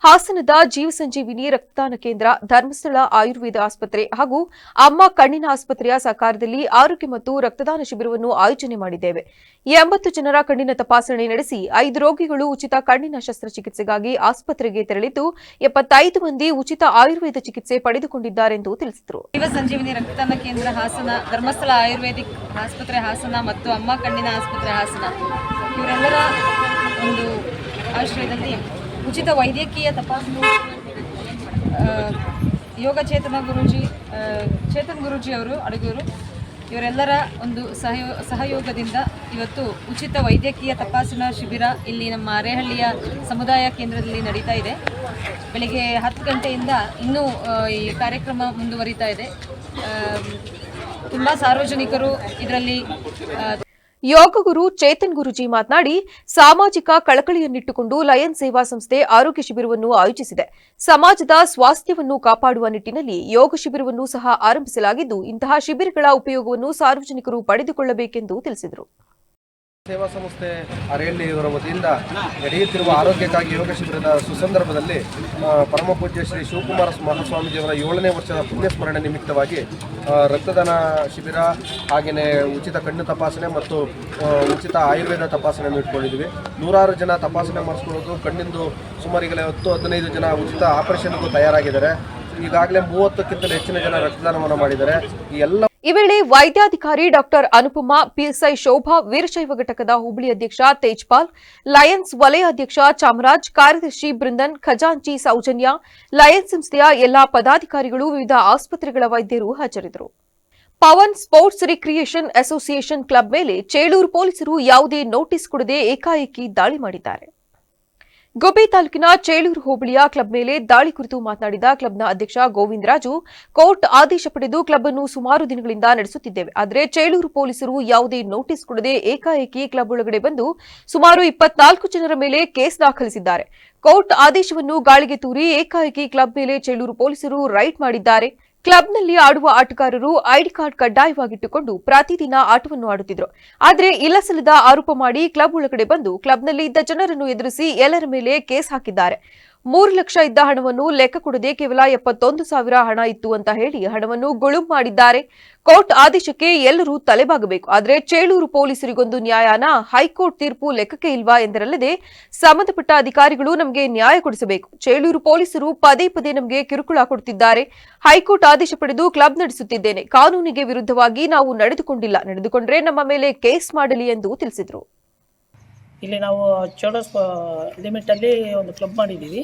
ಹಾಸನದ ಜೀವಸಂಜೀವಿನಿ ರಕ್ತದಾನ ಕೇಂದ್ರ, ಧರ್ಮಸ್ಥಳ ಆಯುರ್ವೇದ ಆಸ್ಪತ್ರೆ ಹಾಗೂ ಅಮ್ಮ ಕಣ್ಣಿನ ಆಸ್ಪತ್ರೆಯ ಸಹಕಾರದಲ್ಲಿ ಆರೋಗ್ಯ ಮತ್ತು ರಕ್ತದಾನ ಶಿಬಿರವನ್ನು ಆಯೋಜನೆ ಮಾಡಿದ್ದೇವೆ. 80 ಜನರ ಕಣ್ಣಿನ ತಪಾಸಣೆ ನಡೆಸಿ 5 ರೋಗಿಗಳು ಉಚಿತ ಕಣ್ಣಿನ ಶಸ್ತ್ರಚಿಕಿತ್ಸೆಗಾಗಿ ಆಸ್ಪತ್ರೆಗೆ ತೆರಳಿದ್ದು 75 ಮಂದಿ ಉಚಿತ ಆಯುರ್ವೇದ ಚಿಕಿತ್ಸೆ ಪಡೆದುಕೊಂಡಿದ್ದಾರೆಂದು ತಿಳಿಸಿದರು. ಜೀವ ಸಂಜೀವಿನಿ ರಕ್ತದಾನ ಕೇಂದ್ರ ಹಾಸನ, ಧರ್ಮಸ್ಥಳ ಆಯುರ್ವೇದಿಕ್ ಆಸ್ಪತ್ರೆ ಹಾಸನ ಮತ್ತು ಅಮ್ಮ ಕಣ್ಣಿನ ಆಸ್ಪತ್ರೆ ಹಾಸನ ಇವರೆಲ್ಲರ ಒಂದು ಆಶ್ರಯದಲ್ಲಿ ಉಚಿತ ವೈದ್ಯಕೀಯ ತಪಾಸಣೆ ಯೋಗಚೇತನ ಚೇತನ್ ಗುರೂಜಿ ಅವರು ಅಡಗೂರು ಇವರೆಲ್ಲರ ಒಂದು ಸಹಯೋಗದಿಂದ ಇವತ್ತು ಉಚಿತ ವೈದ್ಯಕೀಯ ತಪಾಸಣಾ ಶಿಬಿರ ಇಲ್ಲಿ ನಮ್ಮ ಅರೆಹಳ್ಳಿಯ ಸಮುದಾಯ ಕೇಂದ್ರದಲ್ಲಿ ನಡೀತಾ ಇದೆ. ಬೆಳಿಗ್ಗೆ 10 ಗಂಟೆಯಿಂದ ಇನ್ನೂ ಈ ಕಾರ್ಯಕ್ರಮ ಮುಂದುವರಿತಾ ಇದೆ. ತುಂಬ ಸಾರ್ವಜನಿಕರು ಇದರಲ್ಲಿ ಯೋಗ ಗುರು ಚೇತನ್ ಗುರುಜಿ ಮಾತನಾಡಿ, ಸಾಮಾಜಿಕ ಕಳಕಳಿಯನ್ನಿಟ್ಟುಕೊಂಡು ಲಯನ್ ಸೇವಾ ಸಂಸ್ಥೆ ಆರೋಗ್ಯ ಶಿಬಿರವನ್ನು ಆಯೋಜಿಸಿದೆ. ಸಮಾಜದ ಸ್ವಾಸ್ಥ್ಯವನ್ನು ಕಾಪಾಡುವ ನಿಟ್ಟಿನಲ್ಲಿ ಯೋಗ ಶಿಬಿರವನ್ನು ಸಹ ಆರಂಭಿಸಲಾಗಿದ್ದು, ಇಂತಹ ಶಿಬಿರಗಳ ಉಪಯೋಗವನ್ನು ಸಾರ್ವಜನಿಕರು ಪಡೆದುಕೊಳ್ಳಬೇಕೆಂದು ತಿಳಿಸಿದರು. ಸೇವಾ ಸಂಸ್ಥೆ ಅರೆಹಳ್ಳಿ ಇವರ ವತಿಯಿಂದ ನಡೆಯುತ್ತಿರುವ ಆರೋಗ್ಯಕ್ಕಾಗಿ ಯೋಗ ಶಿಬಿರದ ಸುಸಂದರ್ಭದಲ್ಲಿ ಪರಮ ಪೂಜ್ಯ ಶ್ರೀ ಶಿವಕುಮಾರ ಮಹಾಸ್ವಾಮೀಜಿಯವರ 7ನೇ ವರ್ಷದ ಪುಣ್ಯಸ್ಮರಣೆ ನಿಮಿತ್ತವಾಗಿ ರಕ್ತದಾನ ಶಿಬಿರ, ಹಾಗೆಯೇ ಉಚಿತ ಕಣ್ಣು ತಪಾಸಣೆ ಮತ್ತು ಉಚಿತ ಆಯುರ್ವೇದ ತಪಾಸಣೆಯನ್ನು ಇಟ್ಕೊಂಡಿದ್ದೀವಿ. 106 ಜನ ತಪಾಸಣೆ ಮಾಡಿಸ್ಕೊಳ್ಳೋದು, ಕಣ್ಣಿಂದು ಸುಮಾರು 10-15 ಜನ ಉಚಿತ ಆಪರೇಷನ್ಗೂ ತಯಾರಾಗಿದ್ದಾರೆ. ಈಗಾಗಲೇ 30ಕ್ಕಿಂತಲೂ ಹೆಚ್ಚಿನ ಜನ ರಕ್ತದಾನವನ್ನು ಮಾಡಿದ್ದಾರೆ. ಈ ವೇಳೆ ವೈದ್ಯಾಧಿಕಾರಿ ಡಾಕ್ಟರ್ ಅನುಪಮಾ, ಪಿಎಸ್ಐ ಶೋಭಾ, ವೀರಶೈವ ಘಟಕದ ಹೋಬಳಿ ಅಧ್ಯಕ್ಷ ತೇಜ್ಪಾಲ್, ಲಯನ್ಸ್ ವಲಯ ಅಧ್ಯಕ್ಷ ಚಾಮರಾಜ್, ಕಾರ್ಯದರ್ಶಿ ಬೃಂದನ್, ಖಜಾಂಚಿ ಸೌಜನ್ಯ, ಲಯನ್ಸ್ ಸಂಸ್ಥೆಯ ಎಲ್ಲಾ ಪದಾಧಿಕಾರಿಗಳು, ವಿವಿಧ ಆಸ್ಪತ್ರೆಗಳ ವೈದ್ಯರು ಹಾಜರಿದ್ದರು. Pavan sports recreation association club ಮೇಲೆ ಚೇಳೂರು ಪೊಲೀಸರು ಯಾವುದೇ ನೋಟಿಸ್ ಕೊಡದೆ ಏಕಾಏಕಿ ದಾಳಿ ಮಾಡಿದ್ದಾರೆ. ಗುಬ್ಬಿ ತಾಲೂಕಿನ ಚೇಳೂರು ಹೋಬಳಿಯ ಕ್ಲಬ್ ಮೇಲೆ ದಾಳಿ ಕುರಿತು ಮಾತನಾಡಿದ ಕ್ಲಬ್ನ ಅಧ್ಯಕ್ಷ ಗೋವಿಂದರಾಜು, ಕೋರ್ಟ್ ಆದೇಶ ಪಡೆದು ಕ್ಲಬ್ ಅನ್ನು ಸುಮಾರು ದಿನಗಳಿಂದ ನಡೆಸುತ್ತಿದ್ದೇವೆ. ಆದರೆ ಚೇಳೂರು ಪೊಲೀಸರು ಯಾವುದೇ ನೋಟಿಸ್ ಕೊಡದೆ ಏಕಾಏಕಿ ಕ್ಲಬ್ ಒಳಗಡೆ ಬಂದು ಸುಮಾರು 24 ಜನರ ಮೇಲೆ ಕೇಸ್ ದಾಖಲಿಸಿದ್ದಾರೆ. ಕೋರ್ಟ್ ಆದೇಶವನ್ನು ಗಾಳಿಗೆ ತೂರಿ ಏಕಾಏಕಿ ಕ್ಲಬ್ ಮೇಲೆ ಚೇಳೂರು ಪೊಲೀಸರು ರೈಡ್ ಮಾಡಿದ್ದಾರೆ. ಕ್ಲಬ್ನಲ್ಲಿ ಆಡುವ ಆಟಗಾರರು ಐಡಿ ಕಾರ್ಡ್ ಕಡ್ಡಾಯವಾಗಿಟ್ಟುಕೊಂಡು ಪ್ರತಿದಿನ ಆಟವನ್ನು ಆಡುತ್ತಿದ್ದರು. ಆದರೆ ಇಲ್ಲಸಲ್ಲದ ಆರೋಪ ಮಾಡಿ ಕ್ಲಬ್ ಒಳಗಡೆ ಬಂದು ಕ್ಲಬ್ನಲ್ಲಿ ಇದ್ದ ಜನರನ್ನು ಎದುರಿಸಿ ಎಲ್ಲರ ಮೇಲೆ ಕೇಸ್ ಹಾಕಿದ್ದಾರೆ. 3 ಲಕ್ಷ ಇದ್ದ ಹಣವನ್ನು ಲೆಕ್ಕ ಕೊಡದೆ ಕೇವಲ 71,000 ಹಣ ಇತ್ತು ಅಂತ ಹೇಳಿ ಹಣವನ್ನು ಗುಳುಂ ಮಾಡಿದ್ದಾರೆ. ಕೋರ್ಟ್ ಆದೇಶಕ್ಕೆ ಎಲ್ಲರೂ ತಲೆಬಾಗಬೇಕು. ಆದರೆ ಚೇಳೂರು ಪೊಲೀಸರಿಗೊಂದು ನ್ಯಾಯನ? ಹೈಕೋರ್ಟ್ ತೀರ್ಪು ಲೆಕ್ಕಕ್ಕೆ ಇಲ್ವಾ ಎಂದರಲ್ಲದೆ ಸಂಬಂಧಪಟ್ಟ ಅಧಿಕಾರಿಗಳು ನಮಗೆ ನ್ಯಾಯ ಕೊಡಿಸಬೇಕು. ಚೇಳೂರು ಪೊಲೀಸರು ಪದೇ ಪದೇ ನಮಗೆ ಕಿರುಕುಳ ಕೊಡುತ್ತಿದ್ದಾರೆ. ಹೈಕೋರ್ಟ್ ಆದೇಶ ಪಡೆದು ಕ್ಲಬ್ ನಡೆಸುತ್ತಿದ್ದೇನೆ. ಕಾನೂನಿಗೆ ವಿರುದ್ಧವಾಗಿ ನಾವು ನಡೆದುಕೊಂಡಿಲ್ಲ. ನಡೆದುಕೊಂಡ್ರೆ ನಮ್ಮ ಮೇಲೆ ಕೇಸ್ ಮಾಡಲಿ ಎಂದು ತಿಳಿಸಿದರು. ಇಲ್ಲಿ ನಾವು ಚೇಳೂರು ಲಿಮಿಟಲ್ಲಿ ಒಂದು ಕ್ಲಬ್ ಮಾಡಿದ್ದೀವಿ.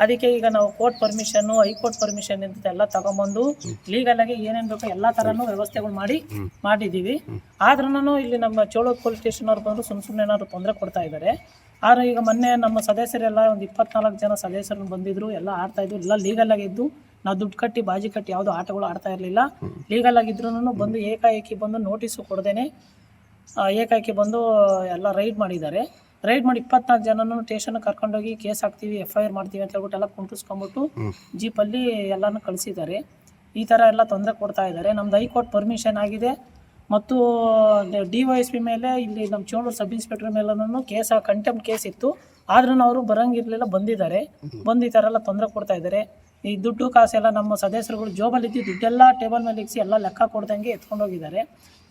ಅದಕ್ಕೆ ಈಗ ನಾವು ಕೋರ್ಟ್ ಪರ್ಮಿಷನ್ನು, ಹೈಕೋರ್ಟ್ ಪರ್ಮಿಷನ್ ಅಂತ ಎಲ್ಲ ತಗೊಂಬಂದು ಲೀಗಲಾಗಿ ಏನೇನು ಬೇಕೋ ಎಲ್ಲ ಥರನೂ ವ್ಯವಸ್ಥೆಗಳು ಮಾಡಿದ್ದೀವಿ. ಆದ್ರೂ ಇಲ್ಲಿ ನಮ್ಮ ಚೇಳೂರು ಪೊಲೀಸ್ ಸ್ಟೇಷನ್ ಅವ್ರು ಬಂದು ಸುಮ್ಮನೆ ಏನಾದ್ರು ತೊಂದರೆ ಕೊಡ್ತಾ ಇದ್ದಾರೆ. ಆದರೆ ಈಗ ಮೊನ್ನೆ ನಮ್ಮ ಸದಸ್ಯರೆಲ್ಲ ಒಂದು 24 ಜನ ಸದಸ್ಯರು ಬಂದಿದ್ರು, ಎಲ್ಲ ಆಡ್ತಾಯಿದ್ರು. ಎಲ್ಲ ಲೀಗಲಾಗಿದ್ದು, ನಾವು ದುಡ್ಡು ಕಟ್ಟಿ ಬಾಜಿ ಕಟ್ಟಿ ಯಾವುದೋ ಆಟಗಳು ಆಡ್ತಾ ಇರಲಿಲ್ಲ. ಲೀಗಲಾಗಿದ್ರೂ ಬಂದು ಏಕಾಏಕಿ ಬಂದು ನೋಟಿಸು ಕೊಡ್ದೇನೆ ಏಕಾಏಕಿ ಬಂದು ಎಲ್ಲ ರೈಡ್ ಮಾಡಿದ್ದಾರೆ. ರೈಡ್ ಮಾಡಿ 24 ಜನನೂ ಸ್ಟೇಷನ್ಗೆ ಕರ್ಕೊಂಡೋಗಿ ಕೇಸ್ ಹಾಕ್ತೀವಿ, FIR ಮಾಡ್ತೀವಿ ಅಂತ ಹೇಳ್ಬಿಟ್ಟು ಎಲ್ಲ ಕುಂಟಿಸ್ಕೊಂಡ್ಬಿಟ್ಟು ಜೀಪಲ್ಲಿ ಎಲ್ಲನೂ ಕಳಿಸಿದ್ದಾರೆ. ಈ ಥರ ಎಲ್ಲ ತೊಂದರೆ ಕೊಡ್ತಾ ಇದ್ದಾರೆ. ನಮ್ದು ಹೈಕೋರ್ಟ್ ಪರ್ಮಿಷನ್ ಆಗಿದೆ ಮತ್ತು DYSP ಮೇಲೆ ಇಲ್ಲಿ ನಮ್ಮ ಚೇಳೂರು ಸಬ್ ಇನ್ಸ್ಪೆಕ್ಟರ್ ಮೇಲೂ ಕಂಟೆಂಪ್ಟ್ ಕೇಸ್ ಇತ್ತು. ಆದ್ರೂ ಅವರು ಬರೋಂಗಿರಲಿಲ್ಲ, ಬಂದಿದ್ದಾರೆ. ಬಂದು ಈ ಥರ ಎಲ್ಲ ತೊಂದರೆ ಕೊಡ್ತಾ ಇದ್ದಾರೆ. ಈ ದುಡ್ಡು ಕಾಸೆಲ್ಲ ನಮ್ಮ ಸದಸ್ಯರುಗಳು ಜೋಬಲ್ಲಿದ್ದು ದುಡ್ಡೆಲ್ಲ ಟೇಬಲ್ ಮೇಲೆ ಇಕ್ಸಿ ಎಲ್ಲ ಲೆಕ್ಕ ಕೊಡ್ದಂಗೆ ಎತ್ಕೊಂಡೋಗಿದ್ದಾರೆ.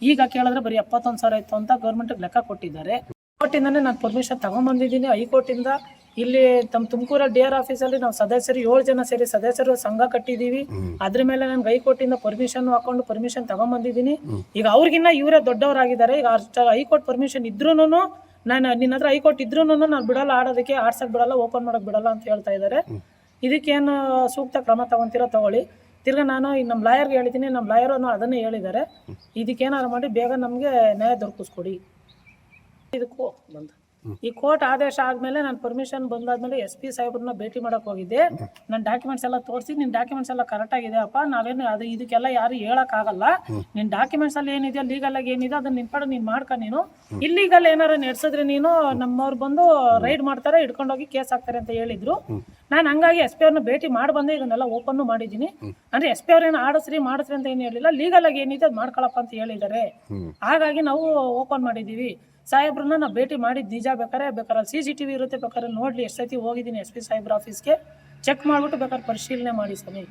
ಈಗ ಕೇಳಿದ್ರೆ ಬರೀ 71,000 ಇತ್ತು ಅಂತ ಗೌರ್ಮೆಂಟ್ಗೆ ಲೆಕ್ಕ ಕೊಟ್ಟಿದ್ದಾರೆ. ಹೈಕೋರ್ಟಿಂದನೇ ನಾನು ಪರ್ಮಿಷನ್ ತೊಗೊಂಬಂದಿದ್ದೀನಿ. ಹೈಕೋರ್ಟಿಂದ ಇಲ್ಲಿ ನಮ್ಮ ತುಮಕೂರಲ್ಲಿ ಡಿ ಆರ್ ಆಫೀಸಲ್ಲಿ ನಾವು ಸದಸ್ಯರು 7 ಜನ ಸೇರಿ ಸದಸ್ಯರು ಸಂಘ ಕಟ್ಟಿದ್ದೀವಿ. ಅದ್ರ ಮೇಲೆ ನನಗೆ ಹೈಕೋರ್ಟಿಂದ ಪರ್ಮಿಷನ್ ಹಾಕೊಂಡು ಪರ್ಮಿಷನ್ ತೊಗೊಂಬಂದಿದ್ದೀನಿ. ಈಗ ಅವ್ರಿಗಿನ್ನ ಇವರೇ ದೊಡ್ಡವರಾಗಿದ್ದಾರೆ. ಈಗ ಹೈಕೋರ್ಟ್ ಪರ್ಮಿಷನ್ ಇದ್ರೂ ನಾನು ನಿನ್ನ ಹತ್ರ ಹೈಕೋರ್ಟ್ ಇದ್ರೂ ನಾನು ಬಿಡಲ್ಲ, ಆಡೋದಕ್ಕೆ ಆಡ್ಸಕ್ಕೆ ಬಿಡಲ್ಲ, ಓಪನ್ ಮಾಡೋಕ್ಕೆ ಬಿಡಲ್ಲ ಅಂತ ಹೇಳ್ತಾ ಇದ್ದಾರೆ. ಇದಕ್ಕೇನು ಸೂಕ್ತ ಕ್ರಮ ತಗೊತೀರೋ ತಗೊಳ್ಳಿ. ತಿರ್ಗಿ ನಾನು ನಮ್ಮ ಲಾಯರ್ಗೆ ಹೇಳಿದ್ದೀನಿ, ನಮ್ಮ ಲಾಯರು ಅದನ್ನೇ ಹೇಳಿದ್ದಾರೆ. ಇದಕ್ಕೇನಾರು ಮಾಡಿ ಬೇಗ ನಮಗೆ ನ್ಯಾಯ ದೊರಕಿಸ್ಕೊಡಿ. ಇದಕ್ಕೂ ಬಂದು ಈ ಕೋರ್ಟ್ ಆದೇಶ ಆದಮೇಲೆ ನಾನು ಪರ್ಮಿಷನ್ ಬಂದಾದ್ಮೇಲೆ SP ಸಾಹೇಬ್ರನ್ನ ಭೇಟಿ ಮಾಡೋಕೆ ಹೋಗಿದ್ದೆ. ನನ್ನ ಡಾಕ್ಯುಮೆಂಟ್ಸ್ ಎಲ್ಲ ತೋರಿಸಿ, ನಿನ್ನ ಡಾಕ್ಯುಮೆಂಟ್ಸ್ ಎಲ್ಲ ಕರೆಕ್ಟಾಗಿದೆ ಅಪ್ಪ, ನಾವೇನು ಅದು ಇದಕ್ಕೆಲ್ಲ ಯಾರು ಹೇಳೋಕ್ಕಾಗಲ್ಲ, ನಿನ್ನ ಡಾಕ್ಯುಮೆಂಟ್ಸಲ್ಲಿ ಏನಿದೆ ಲೀಗಲಾಗಿ ಏನಿದೆ ಅದನ್ನು ನಿನ್ನ ಪಡ ನೀನು ಮಾಡ್ಕೊ. ನೀನು ಇಲ್ಲೀಗಲ್ ಏನಾರು ನಡೆಸಿದ್ರೆ ನೀನು ನಮ್ಮವ್ರು ಬಂದು ರೈಡ್ ಮಾಡ್ತಾರೆ, ಹಿಡ್ಕೊಂಡೋಗಿ ಕೇಸ್ ಹಾಕ್ತಾರೆ ಅಂತ ಹೇಳಿದ್ರು. ನಾನು ಹಂಗಾಗಿ SP ಅವ್ರನ್ನ ಭೇಟಿ ಮಾಡಿ ಬಂದೆ, ಇದನ್ನೆಲ್ಲ ಓಪನ್ನು ಮಾಡಿದ್ದೀನಿ. ಅಂದರೆ SP ಅವ್ರೇನು ಮಾಡಿಸ್ರಿ ಅಂತ ಏನು ಹೇಳಿಲ್ಲ, ಲೀಗಲಾಗಿ ಏನಿದೆ ಅದು ಮಾಡ್ಕೊಳಪ್ಪ ಅಂತ ಹೇಳಿದ್ದಾರೆ. ಹಾಗಾಗಿ ನಾವು ಓಪನ್ ಮಾಡಿದ್ದೀವಿ. ಸಾಹೇಬ್ರನ್ನ ನಾವು ಭೇಟಿ ಮಾಡಿದ್ದು ನಿಜ. ಬೇಕಾದ್ರೆ CCTV ಇರುತ್ತೆ, ಬೇಕಾದ್ರೆ ನೋಡಲಿ. ಎಷ್ಟು ಸತಿ ಹೋಗಿದ್ದೀನಿ SP ಸಾಹೇಬ್ರ ಆಫೀಸ್ಗೆ, ಚೆಕ್ ಮಾಡಿಬಿಟ್ಟು ಬೇಕಾದ್ರೆ ಪರಿಶೀಲನೆ ಮಾಡಿ ಸ್ವಾಮಿ.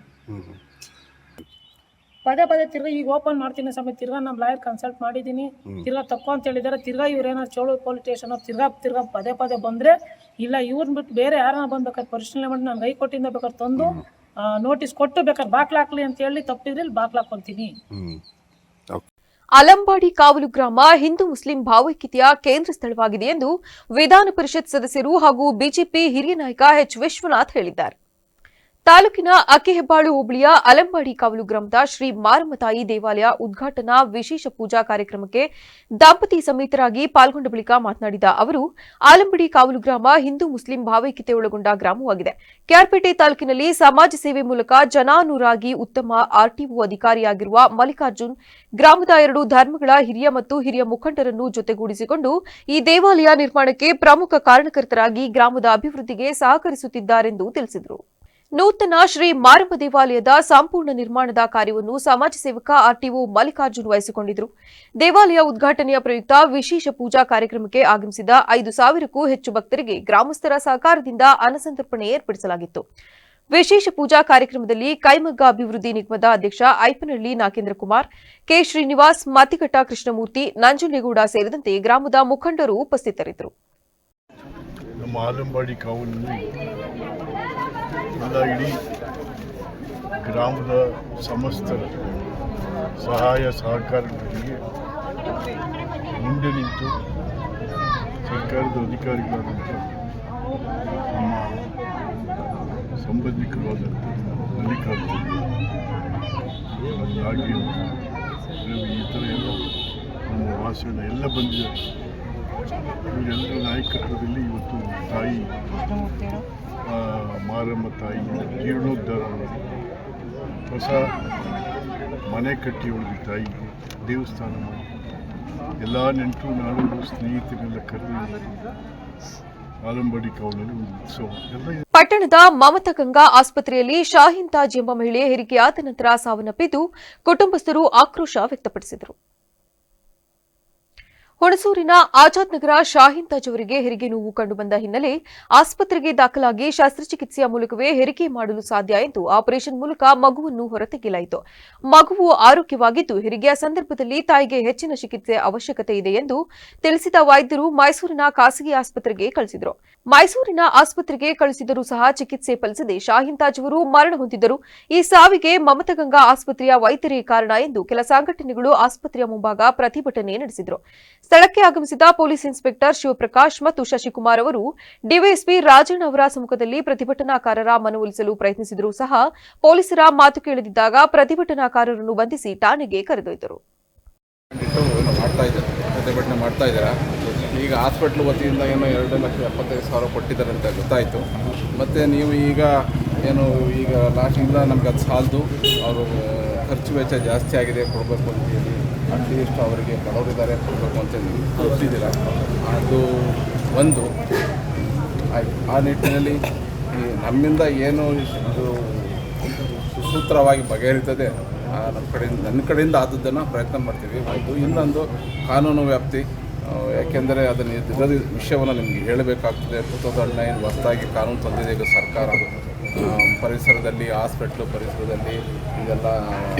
ಪದೇ ತಿರ್ಗಾ ಈಗ ಓಪನ್ ಮಾಡ್ತೀನಿ ಸ್ವಾಮಿ. ತಿರ್ಗಾ ನಮ್ಮ ಲಾಯರ್ ಕನ್ಸಲ್ಟ್ ಮಾಡಿದ್ದೀನಿ, ತಿರ್ಗಾ ತಕ್ಕೋ ಅಂತ ಹೇಳಿದ್ದಾರೆ. ತಿರ್ಗಾ ಇವ್ರೇನಾದ್ರು ಚೋಳೂರು ಪೊಲೀಸ್ ಸ್ಟೇಷನ್ ತಿರ್ಗಾ ಪದೇ ಬಂದರೆ, ಇಲ್ಲ ಇವ್ರನ್ನ ಬಿಟ್ಟು ಬೇರೆ ಯಾರನ್ನ ಬಂದು ಬೇಕಾದ್ರೆ ಪರಿಶೀಲನೆ ಮಾಡಿ ನಾನು ಹೈಕೋರ್ಟಿಂದ ಬೇಕಾದ್ರೆ ತಂದು ನೋಟಿಸ್ ಕೊಟ್ಟು ಬೇಕಾದ್ರೆ ಬಾಕ್ಲಾಕ್ಲಿ ಅಂತ ಹೇಳಿ ತಪ್ಪಿದ್ರೆ ಬಾಕ್ಲಾಕೊಂತೀನಿ. ಅಲಂಬಾಡಿ ಕಾವಲು ಗ್ರಾಮ ಹಿಂದೂ ಮುಸ್ಲಿಂ ಭಾವೈಕ್ಯತೆಯ ಕೇಂದ್ರ ಸ್ಥಳವಾಗಿದೆ ಎಂದು ವಿಧಾನ ಪರಿಷತ್ ಸದಸ್ಯರು ಹಾಗೂ ಬಿಜೆಪಿ ಹಿರಿಯ ನಾಯಕ ಎಚ್ ವಿಶ್ವನಾಥ್ ಹೇಳಿದ್ದಾರೆ. ತಾಲೂಕಿನ ಅಕ್ಕಿಹೆಬ್ಬಾಳು ಹೋಬಳಿಯ ಅಲಂಬಾಡಿ ಕಾವಲು ಗ್ರಾಮದ ಶ್ರೀ ಮಾರಮ್ಮ ತಾಯಿ ದೇವಾಲಯ ಉದ್ಘಾಟನಾ ವಿಶೇಷ ಪೂಜಾ ಕಾರ್ಯಕ್ರಮಕ್ಕೆ ದಂಪತಿ ಸಮೇತರಾಗಿ ಪಾಲ್ಗೊಂಡ ಬಳಿಕ ಮಾತನಾಡಿದ ಅವರು, ಆಲಂಬಡಿ ಕಾವಲು ಗ್ರಾಮ ಹಿಂದೂ ಮುಸ್ಲಿಂ ಭಾವೈಕ್ಯತೆ ಒಳಗೊಂಡ ಗ್ರಾಮವಾಗಿದೆ. ಕೆಆರ್ಪೇಟೆ ತಾಲೂಕಿನಲ್ಲಿ ಸಮಾಜ ಸೇವೆ ಮೂಲಕ ಜನಾನುರಾಗಿ ಉತ್ತಮ RTO ಅಧಿಕಾರಿಯಾಗಿರುವ ಮಲ್ಲಿಕಾರ್ಜುನ್ ಗ್ರಾಮದ 2 ಧರ್ಮಗಳ ಹಿರಿಯ ಮುಖಂಡರನ್ನು ಜೊತೆಗೂಡಿಸಿಕೊಂಡು ಈ ದೇವಾಲಯ ನಿರ್ಮಾಣಕ್ಕೆ ಪ್ರಮುಖ ಕಾರಣಕರ್ತರಾಗಿ ಗ್ರಾಮದ ಅಭಿವೃದ್ಧಿಗೆ ಸಹಕರಿಸುತ್ತಿದ್ದಾರೆಂದು ತಿಳಿಸಿದರು. ನೂತನ ಶ್ರೀ ಮಾರಮ್ಮ ದೇವಾಲಯದ ಸಂಪೂರ್ಣ ನಿರ್ಮಾಣದ ಕಾರ್ಯವನ್ನು ಸಮಾಜ ಸೇವಕ RTO ಮಲ್ಲಿಕಾರ್ಜುನ್ ವಹಿಸಿಕೊಂಡಿದ್ದರು. ದೇವಾಲಯ ಉದ್ಘಾಟನೆಯ ಪ್ರಯುಕ್ತ ವಿಶೇಷ ಪೂಜಾ ಕಾರ್ಯಕ್ರಮಕ್ಕೆ ಆಗಮಿಸಿದ 5,000ಕ್ಕೂ ಹೆಚ್ಚು ಭಕ್ತರಿಗೆ ಗ್ರಾಮಸ್ಥರ ಸಹಕಾರದಿಂದ ಅನ್ನಸಂತರ್ಪಣೆ ಏರ್ಪಡಿಸಲಾಗಿತ್ತು. ವಿಶೇಷ ಪೂಜಾ ಕಾರ್ಯಕ್ರಮದಲ್ಲಿ ಕೈಮಗ್ಗ ಅಭಿವೃದ್ಧಿ ನಿಗಮದ ಅಧ್ಯಕ್ಷ ಐಪನಹಳ್ಳಿ ನಾಗೇಂದ್ರ ಕುಮಾರ್, ಕೆ ಶ್ರೀನಿವಾಸ್, ಮತ್ತಿಘಟ್ಟ ಕೃಷ್ಣಮೂರ್ತಿ, ನಂಜುಂಡೇಗೌಡ ಸೇರಿದಂತೆ ಗ್ರಾಮದ ಮುಖಂಡರು ಉಪಸ್ಥಿತರಿದ್ದರು. ಇಡೀ ಗ್ರಾಮದ ಸಮಸ್ತರ ಸಹಾಯ ಸಹಕಾರಗಳಿಗೆ ಮುಂದೆ ನಿಂತು ಸರ್ಕಾರದ ಅಧಿಕಾರಿಗಳಾದಂಥ ನಮ್ಮ ಸಂಬಂಧಿಕರಾದಂಥ ಮಲ್ಲಿಕಾರ್ಜುನ್ ನಾಗೇಂದ್ರ ಈ ಥರ ಎಲ್ಲ ನಮ್ಮ ವಾಸನ ಎಲ್ಲ ಬಂದಿದ್ದಾರೆ. ಇವರೆಲ್ಲರ ನಾಯಕತ್ವದಲ್ಲಿ ಇವತ್ತು ತಾಯಿ ಮಾರಮ್ಮ ತಾಯಿ ಜೀರ್ಣೋದ್ಧಾರ ಹೊಸ ಮನೆ ಕಟ್ಟಿ ಉಳಿದ ತಾಯಿಗೆ ದೇವಸ್ಥಾನ ಮಾಡಿ ಎಲ್ಲ ನೆಂಟರು ನಾಡು ಸ್ನೇಹಿತರೆಲ್ಲ ಕರೆದು ಆಲಂಬಡಿ ಕಾವಲಲ್ಲಿ ಒಂದು ಉತ್ಸವ ಎಲ್ಲ. ಪಟ್ಟಣದ ಮಮತಾ ಗಂಗಾ ಆಸ್ಪತ್ರೆಯಲ್ಲಿ ಶಾಹೀನ್ ತಾಜ್ ಎಂಬ ಮಹಿಳೆ ಹೆರಿಗೆಯಾದ ನಂತರ ಸಾವನ್ನಪ್ಪಿದ್ದು ಕುಟುಂಬಸ್ಥರು ಆಕ್ರೋಶ ವ್ಯಕ್ತಪಡಿಸಿದರು. ಹುಣಸೂರಿನ ಆಜಾದ್ ನಗರ ಶಾಹೀನ್ ತಾಜ್ ಅವರಿಗೆ ಹೆರಿಗೆ ನೋವು ಕಂಡುಬಂದ ಹಿನ್ನೆಲೆ ಆಸ್ಪತ್ರೆಗೆ ದಾಖಲಾಗಿ ಶಸ್ತ್ರಚಿಕಿತ್ಸೆಯ ಮೂಲಕವೇ ಹೆರಿಗೆ ಮಾಡಲು ಸಾಧ್ಯ ಎಂದು ಆಪರೇಷನ್ ಮೂಲಕ ಮಗುವನ್ನು ಹೊರತೆಗೆಯಲಾಯಿತು. ಮಗುವು ಆರೋಗ್ಯವಾಗಿದ್ದು ಹೆರಿಗೆಯ ಸಂದರ್ಭದಲ್ಲಿ ತಾಯಿಗೆ ಹೆಚ್ಚಿನ ಚಿಕಿತ್ಸೆ ಅವಶ್ಯಕತೆ ಇದೆ ಎಂದು ತಿಳಿಸಿದ ವೈದ್ಯರು ಮೈಸೂರಿನ ಖಾಸಗಿ ಆಸ್ಪತ್ರೆಗೆ ಕಳಿಸಿದರು. ಮೈಸೂರಿನ ಆಸ್ಪತ್ರೆಗೆ ಕಳಿಸಿದರೂ ಸಹ ಚಿಕಿತ್ಸೆ ಫಲಿಸದೆ ಶಾಹೀನ್ ತಾಜ್ ಅವರು ಮರಣ ಹೊಂದಿದ್ದರು. ಈ ಸಾವಿಗೆ ಮಮತಾ ಗಂಗಾ ಆಸ್ಪತ್ರೆಯ ವೈದ್ಯರೇ ಕಾರಣ ಎಂದು ಕೆಲ ಸಂಘಟನೆಗಳು ಆಸ್ಪತ್ರೆಯ ಮುಂಭಾಗ ಪ್ರತಿಭಟನೆ ನಡೆಸಿದರು. ಸ್ಥಳಕ್ಕೆ ಆಗಮಿಸಿದ ಪೊಲೀಸ್ ಇನ್ಸ್ಪೆಕ್ಟರ್ ಶಿವಪ್ರಕಾಶ್ ಮತ್ತು ಶಶಿಕುಮಾರ್ ಅವರು ಡಿವೈಎಸ್ಪಿ ರಾಜಣ್ಣ ಅವರ ಸಮ್ಮುಖದಲ್ಲಿ ಪ್ರತಿಭಟನಾಕಾರರ ಮನವೊಲಿಸಲು ಪ್ರಯತ್ನಿಸಿದರೂ ಸಹ ಪೊಲೀಸರ ಮಾತು ಕೇಳದಿದ್ದಾಗ ಪ್ರತಿಭಟನಾಕಾರರನ್ನು ಬಂಧಿಸಿ ಠಾಣೆಗೆ ಕರೆದೊಯ್ದರು. ಪ್ರತಿಭಟನೆ ಮಾಡ್ತಾ ಇದ್ದೀರಾ. ಈಗ ಹಾಸ್ಪಿಟ್ಲ್ ವತಿಯಿಂದ ಏನೋ 2,75,000 ಕೊಟ್ಟಿದ್ದಾರೆ ಅಂತ ಗೊತ್ತಾಯಿತು. ಮತ್ತು ನೀವು ಈಗ ಲಾಸ್ಟಿಂದ ನಮ್ಗೆ ಅದು ಸಾಲದು, ಅವರು ಖರ್ಚು ವೆಚ್ಚ ಜಾಸ್ತಿ ಆಗಿದೆ, ಕೊಡಬೇಕು ಅಂತ ಹೇಳಿ ಅಟ್ಲೀಸ್ಟ್ ಅವರಿಗೆ ಬಡವರಿದ್ದಾರೆ ಕೊಡಬೇಕು ಅಂತ ನೀವು ಕೊಡ್ತಿದ್ದೀರಾ. ಅದು ಒಂದು ಆಯಿತು. ಆ ನಿಟ್ಟಿನಲ್ಲಿ ನಮ್ಮಿಂದ ಏನು ಇದು ಸುಸೂತ್ರವಾಗಿ ಬಗೆಹರಿತದೆ ನನ್ನ ಕಡೆಯಿಂದ ಆದದ್ದನ್ನು ಪ್ರಯತ್ನ ಮಾಡ್ತೀವಿ. ಒಂದು ಇನ್ನೊಂದು ಕಾನೂನು ವ್ಯಾಪ್ತಿ, ಯಾಕೆಂದರೆ ಅದನ್ನು ವಿಷಯವನ್ನು ನಿಮಗೆ ಹೇಳಬೇಕಾಗ್ತದೆ. 2009 ಹೊಸದಾಗಿ ಕಾನೂನು ತಂದಿದೆ ಈಗ ಸರ್ಕಾರ. ಪರಿಸರದಲ್ಲಿ ಹಾಸ್ಪಿಟ್ಲು ಪರಿಸರದಲ್ಲಿ ಇದೆಲ್ಲ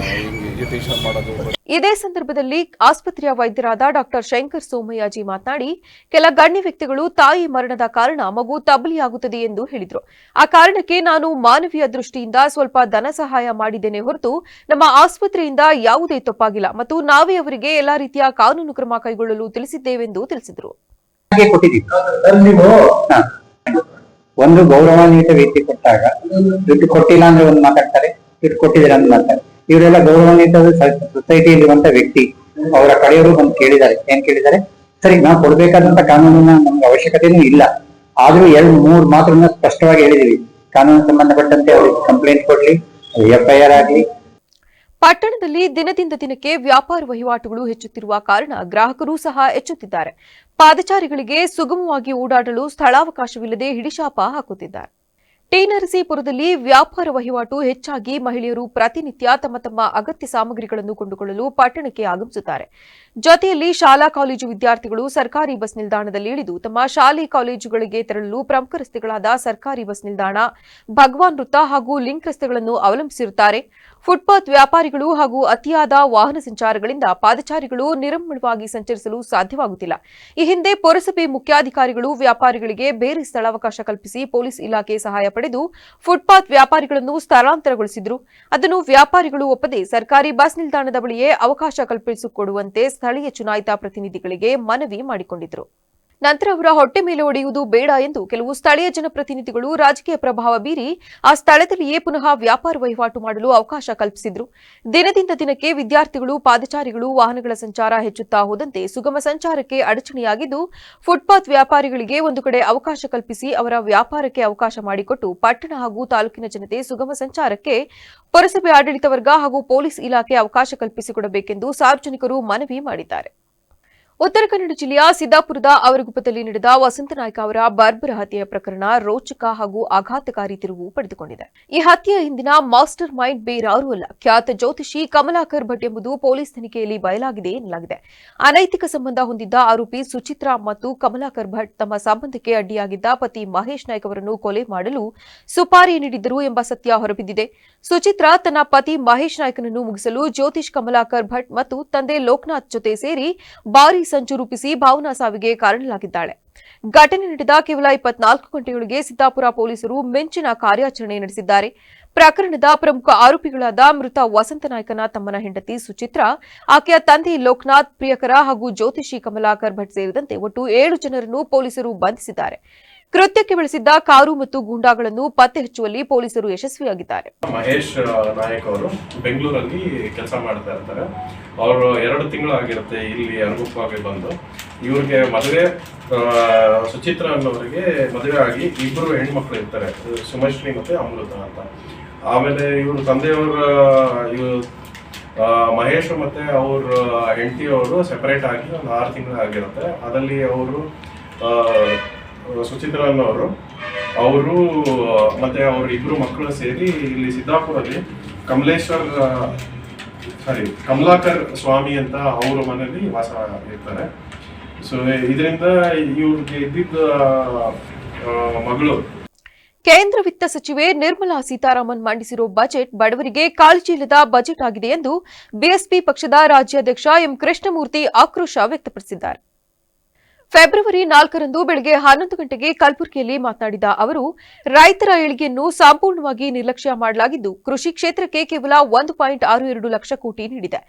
ಎಜುಕೇಷನ್ ಮಾಡೋದು. ಇದೇ ಸಂದರ್ಭದಲ್ಲಿ ಆಸ್ಪತ್ರೆಯ ವೈದ್ಯರಾದ ಡಾಕ್ಟರ್ ಶಂಕರ್ ಸೋಮಯ್ಯಾಜಿ ಮಾತನಾಡಿ, ಕೆಲ ಗಣ್ಯ ವ್ಯಕ್ತಿಗಳು ತಾಯಿ ಮರಣದ ಕಾರಣ ಮಗು ತಬ್ಬಲಿಯಾಗುತ್ತದೆ ಎಂದು ಹೇಳಿದರು. ಆ ಕಾರಣಕ್ಕೆ ನಾನು ಮಾನವೀಯ ದೃಷ್ಟಿಯಿಂದ ಸ್ವಲ್ಪ ಧನ ಸಹಾಯ ಮಾಡಿದ್ದೇನೆ ಹೊರತು ನಮ್ಮ ಆಸ್ಪತ್ರೆಯಿಂದ ಯಾವುದೇ ತಪ್ಪಾಗಿಲ್ಲ ಮತ್ತು ನಾವೇ ಅವರಿಗೆ ಎಲ್ಲಾ ರೀತಿಯ ಕಾನೂನು ಕ್ರಮ ಕೈಗೊಳ್ಳಲು ತಿಳಿಸಿದ್ದೇವೆಂದು ತಿಳಿಸಿದರು. ಒಂದು ಗೌರವಾನ್ವಿತ ವ್ಯಕ್ತಿ ಕೊಟ್ಟಾಗ ದುಡ್ಡು ಕೊಟ್ಟಿಲ್ಲ ಅಂದ್ರೆ ಒಂದು ಮಾತಾಡ್ತಾರೆ, ದುಡ್ಡು ಕೊಟ್ಟಿದ್ದೀರಾ ಅಂತ ಮಾತಾಡ್ತಾರೆ. ಇವರೆಲ್ಲ ಗೌರವಾನ್ವಿತ ಸೊಸೈಟಿಯಲ್ಲಿ ಇರುವಂತ ವ್ಯಕ್ತಿ, ಅವರ ಕಡೆಯವರು ಬಂದು ಕೇಳಿದ್ದಾರೆ. ಏನ್ ಕೇಳಿದ್ದಾರೆ? ಸರಿ, ನಾವು ಕೊಡ್ಬೇಕಾದಂತ ಕಾನೂನಿನ ನಮ್ಗೆ ಅವಶ್ಯಕತೆನೂ ಇಲ್ಲ, ಆದ್ರೂ 2-3 ಮಾತುಗಳನ್ನ ಸ್ಪಷ್ಟವಾಗಿ ಹೇಳಿದೀವಿ. ಕಾನೂನು ಸಂಬಂಧಪಟ್ಟಂತೆ ಅವ್ರಿಗೆ ಕಂಪ್ಲೇಂಟ್ ಕೊಡ್ಲಿ, FIR ಆಗ್ಲಿ. ಪಟ್ಟಣದಲ್ಲಿ ದಿನದಿಂದ ದಿನಕ್ಕೆ ವ್ಯಾಪಾರ ವಹಿವಾಟುಗಳು ಹೆಚ್ಚುತ್ತಿರುವ ಕಾರಣ ಗ್ರಾಹಕರು ಸಹ ಹೆಚ್ಚುತ್ತಿದ್ದಾರೆ. ಪಾದಚಾರಿಗಳಿಗೆ ಸುಗಮವಾಗಿ ಓಡಾಡಲು ಸ್ಥಳಾವಕಾಶವಿಲ್ಲದೆ ಹಿಡಿಶಾಪ ಹಾಕುತ್ತಿದ್ದಾರೆ. ಟಿ ನರಸೀಪುರದಲ್ಲಿ ವ್ಯಾಪಾರ ವಹಿವಾಟು ಹೆಚ್ಚಾಗಿ ಮಹಿಳೆಯರು ಪ್ರತಿನಿತ್ಯ ತಮ್ಮ ತಮ್ಮ ಅಗತ್ಯ ಸಾಮಗ್ರಿಗಳನ್ನು ಕೊಂಡುಕೊಳ್ಳಲು ಪಟ್ಟಣಕ್ಕೆ ಆಗಮಿಸುತ್ತಾರೆ. ಜೊತೆಯಲ್ಲಿ ಶಾಲಾ ಕಾಲೇಜು ವಿದ್ಯಾರ್ಥಿಗಳು ಸರ್ಕಾರಿ ಬಸ್ ನಿಲ್ದಾಣದಲ್ಲಿ ಇಳಿದು ತಮ್ಮ ಶಾಲೆ ಕಾಲೇಜುಗಳಿಗೆ ತೆರಳಲು ಪ್ರಮುಖ ರಸ್ತೆಗಳಾದ ಸರ್ಕಾರಿ ಬಸ್ ನಿಲ್ದಾಣ, ಭಗವಾನ್ ವೃತ್ತ ಹಾಗೂ ಲಿಂಕ್ ರಸ್ತೆಗಳನ್ನು ಅವಲಂಬಿಸಿರುತ್ತಾರೆ. ಫುಟ್ಪಾತ್ ವ್ಯಾಪಾರಿಗಳು ಹಾಗೂ ಅತಿಯಾದ ವಾಹನ ಸಂಚಾರಗಳಿಂದ ಪಾದಚಾರಿಗಳು ನಿರಮ್ಮಳವಾಗಿ ಸಂಚರಿಸಲು ಸಾಧ್ಯವಾಗುತ್ತಿಲ್ಲ. ಈ ಹಿಂದೆ ಪುರಸಭೆ ಮುಖ್ಯಾಧಿಕಾರಿಗಳು ವ್ಯಾಪಾರಿಗಳಿಗೆ ಬೇರೆ ಸ್ಥಳಾವಕಾಶ ಕಲ್ಪಿಸಿ ಪೊಲೀಸ್ ಇಲಾಖೆ ಸಹಾಯ ಪಡೆದು ಫುಟ್ಪಾತ್ ವ್ಯಾಪಾರಿಗಳನ್ನು ಸ್ಥಳಾಂತರಗೊಳಿಸಿದ್ರು. ಅದನ್ನು ವ್ಯಾಪಾರಿಗಳು ಒಪ್ಪದೆ ಸರ್ಕಾರಿ ಬಸ್ ನಿಲ್ದಾಣದ ಬಳಿಯೇ ಅವಕಾಶ ಕಲ್ಪಿಸಿಕೊಡುವಂತೆ ಸ್ಥಳೀಯ ಚುನಾಯಿತ ಪ್ರತಿನಿಧಿಗಳಿಗೆ ಮನವಿ ಮಾಡಿಕೊಂಡಿದ್ರು. ನಂತರ ಅವರ ಹೊಟ್ಟೆ ಮೇಲೆ ಹೊಡೆಯುವುದು ಬೇಡ ಎಂದು ಕೆಲವು ಸ್ಥಳೀಯ ಜನಪ್ರತಿನಿಧಿಗಳು ರಾಜಕೀಯ ಪ್ರಭಾವ ಬೀರಿ ಆ ಸ್ಥಳದಲ್ಲಿಯೇ ಪುನಃ ವ್ಯಾಪಾರ ವಹಿವಾಟು ಮಾಡಲು ಅವಕಾಶ ಕಲ್ಪಿಸಿದ್ರು. ದಿನದಿಂದ ದಿನಕ್ಕೆ ವಿದ್ಯಾರ್ಥಿಗಳು, ಪಾದಚಾರಿಗಳು, ವಾಹನಗಳ ಸಂಚಾರ ಹೆಚ್ಚುತ್ತಾ ಹೋದಂತೆ ಸುಗಮ ಸಂಚಾರಕ್ಕೆ ಅಡಚಣೆಯಾಗಿದ್ದು, ಫುಟ್ಪಾತ್ ವ್ಯಾಪಾರಿಗಳಿಗೆ ಒಂದು ಕಡೆ ಅವಕಾಶ ಕಲ್ಪಿಸಿ ಅವರ ವ್ಯಾಪಾರಕ್ಕೆ ಅವಕಾಶ ಮಾಡಿಕೊಟ್ಟು ಪಟ್ಟಣ ಹಾಗೂ ತಾಲೂಕಿನ ಜನತೆ ಸುಗಮ ಸಂಚಾರಕ್ಕೆ ಪುರಸಭೆ ಆಡಳಿತ ವರ್ಗ ಹಾಗೂ ಪೊಲೀಸ್ ಇಲಾಖೆ ಅವಕಾಶ ಕಲ್ಪಿಸಿಕೊಡಬೇಕೆಂದು ಸಾರ್ವಜನಿಕರು ಮನವಿ ಮಾಡಿದ್ದಾರೆ. ಉತ್ತರ ಕನ್ನಡ ಜಿಲ್ಲೆಯ ಸಿದ್ದಾಪುರದ ಅವರಗುಪ್ಪದಲ್ಲಿ ನಡೆದ ವಸಂತನಾಯ್ಕ ಅವರ ಬರ್ಬರ ಹತ್ಯೆಯ ಪ್ರಕರಣ ರೋಚಕ ಹಾಗೂ ಆಘಾತಕಾರಿ ತಿರುವು ಪಡೆದುಕೊಂಡಿದೆ. ಈ ಹತ್ಯೆಯ ಹಿಂದಿನ ಮಾಸ್ಟರ್ ಮೈಂಡ್ ಬೇರಾರೂ ಅಲ್ಲ, ಖ್ಯಾತ ಜ್ಯೋತಿಷಿ ಕಮಲಾಕರ್ ಭಟ್ ಎಂಬುದು ಪೊಲೀಸ್ ತನಿಖೆಯಲ್ಲಿ ಬಯಲಾಗಿದೆ ಎನ್ನಲಾಗಿದೆ. ಅನೈತಿಕ ಸಂಬಂಧ ಹೊಂದಿದ್ದ ಆರೋಪಿ ಸುಚಿತ್ರಾ ಮತ್ತು ಕಮಲಾಕರ್ ಭಟ್ ತಮ್ಮ ಸಂಬಂಧಕ್ಕೆ ಅಡ್ಡಿಯಾಗಿದ್ದ ಪತಿ ಮಹೇಶ್ ನಾಯ್ಕ್ ಅವರನ್ನು ಕೊಲೆ ಮಾಡಲು ಸುಪಾರಿ ನೀಡಿದ್ದರು ಎಂಬ ಸತ್ಯ ಹೊರಬಿದ್ದಿದೆ. ಸುಚಿತ್ರಾ ತನ್ನ ಪತಿ ಮಹೇಶ್ ನಾಯ್ಕನನ್ನು ಮುಗಿಸಲು ಜ್ಯೋತಿಷ್ ಕಮಲಾಕರ್ ಭಟ್ ಮತ್ತು ತಂದೆ ಲೋಕನಾಥ್ ಜೊತೆ ಸೇರಿ ಭಾರೀ ಸಂಚು ರೂಪಿಸಿ ಭಾವನಾ ಸಾವಿಗೆ ಕಾರಣಲಾಗಿದ್ದಾಳೆ. ಘಟನೆ ನಡೆದ ಕೇವಲ 24 ಗಂಟೆಯೊಳಗೆ ಸಿದ್ದಾಪುರ ಪೊಲೀಸರು ಮಿಂಚಿನ ಕಾರ್ಯಾಚರಣೆ ನಡೆಸಿದ್ದಾರೆ. ಪ್ರಕರಣದ ಪ್ರಮುಖ ಆರೋಪಿಗಳಾದ ಮೃತ ವಸಂತನಾಯ್ಕನ ತಮ್ಮನ ಹೆಂಡತಿ ಸುಚಿತ್ರಾ, ಆಕೆಯ ತಂದೆ ಲೋಕನಾಥ್, ಪ್ರಿಯಕರ ಹಾಗೂ ಜ್ಯೋತಿಷಿ ಕಮಲಾಕರ್ ಭಟ್ ಸೇರಿದಂತೆ ಒಟ್ಟು 7 ಜನರನ್ನು ಪೊಲೀಸರು ಬಂಧಿಸಿದ್ದಾರೆ. ಕೃತ್ಯಕ್ಕೆ ಬಳಸಿದ್ದ ಕಾರು ಮತ್ತು ಗೂಂಡಾಗಳನ್ನು ಪತ್ತೆ ಹಚ್ಚುವಲ್ಲಿ ಪೊಲೀಸರು ಯಶಸ್ವಿಯಾಗಿದ್ದಾರೆ. ಮಹೇಶ್ ನಾಯಕ್ ಅವರು ಬೆಂಗಳೂರಲ್ಲಿ ಕೆಲಸ ಮಾಡ್ತಾ ಇರ್ತಾರೆ. ಅವರು 2 ತಿಂಗಳಾಗಿರುತ್ತೆ ಇಲ್ಲಿ ಅರಗುಪ್ಪಾಗಿ ಬಂದು. ಇವ್ರಿಗೆ ಮದುವೆ, ಸುಚಿತ್ರಾ ಅನ್ನೋರಿಗೆ ಮದುವೆ ಆಗಿ 2 ಹೆಣ್ಮಕ್ಳು ಇರ್ತಾರೆ, ಸುಮಶ್ರೀ ಮತ್ತೆ ಅಮೃತ ಅಂತ. ಆಮೇಲೆ ಇವರು ತಂದೆಯವರ ಮಹೇಶ್ ಮತ್ತೆ ಅವ್ರ ಹೆಂಡತಿಯವರು ಸೆಪರೇಟ್ ಆಗಿ ಒಂದು 6 ತಿಂಗಳಾಗಿರುತ್ತೆ. ಅದರಲ್ಲಿ ಅವರು ಸುಚಿತ್ರಾ ಅನ್ನೋರು ಅವರು ಮತ್ತೆ ಅವ್ರ 2 ಮಕ್ಕಳು ಸೇರಿ ಇಲ್ಲಿ ಸಿದ್ದಾಪುರಲ್ಲಿ ಕಮಲಾಕರ್ ಸ್ವಾಮಿ ಅಂತ ಅವ್ರ ಮನೆಯಲ್ಲಿ ವಾಸ ಇರ್ತಾರೆ. ಸೊ ಇದರಿಂದ ಇವ್ರಿಗೆ ಇದ್ದಿದ್ದ ಮಗಳು. ಕೇಂದ್ರ ವಿತ್ತ ಸಚಿವೆ ನಿರ್ಮಲಾ ಸೀತಾರಾಮನ್ ಮಂಡಿಸಿರುವ ಬಜೆಟ್ ಬಡವರಿಗೆ ಕಾಳಜಿ ಇಲ್ಲದ ಬಜೆಟ್ ಆಗಿದೆ ಎಂದು ಬಿಎಸ್ಪಿ ಪಕ್ಷದ ರಾಜ್ಯಾಧ್ಯಕ್ಷ ಎಂ ಕೃಷ್ಣಮೂರ್ತಿ ಆಕ್ರೋಶ ವ್ಯಕ್ತಪಡಿಸಿದ್ದಾರೆ. ಫೆಬ್ರವರಿ 4ರಂದು ಬೆಳಗ್ಗೆ 11 ಗಂಟೆಗೆ ಕಲಬುರಗಿಯಲ್ಲಿ ಮಾತನಾಡಿದ ಅವರು, ರೈತರ ಏಳಿಗೆಯನ್ನು ಸಂಪೂರ್ಣವಾಗಿ ನಿರ್ಲಕ್ಷ್ಯ ಮಾಡಲಾಗಿದ್ದು, ಕೃಷಿ ಕ್ಷೇತ್ರಕ್ಕೆ ಕೇವಲ 1.62 ಲಕ್ಷ ಕೋಟಿ ನೀಡಿದೆ.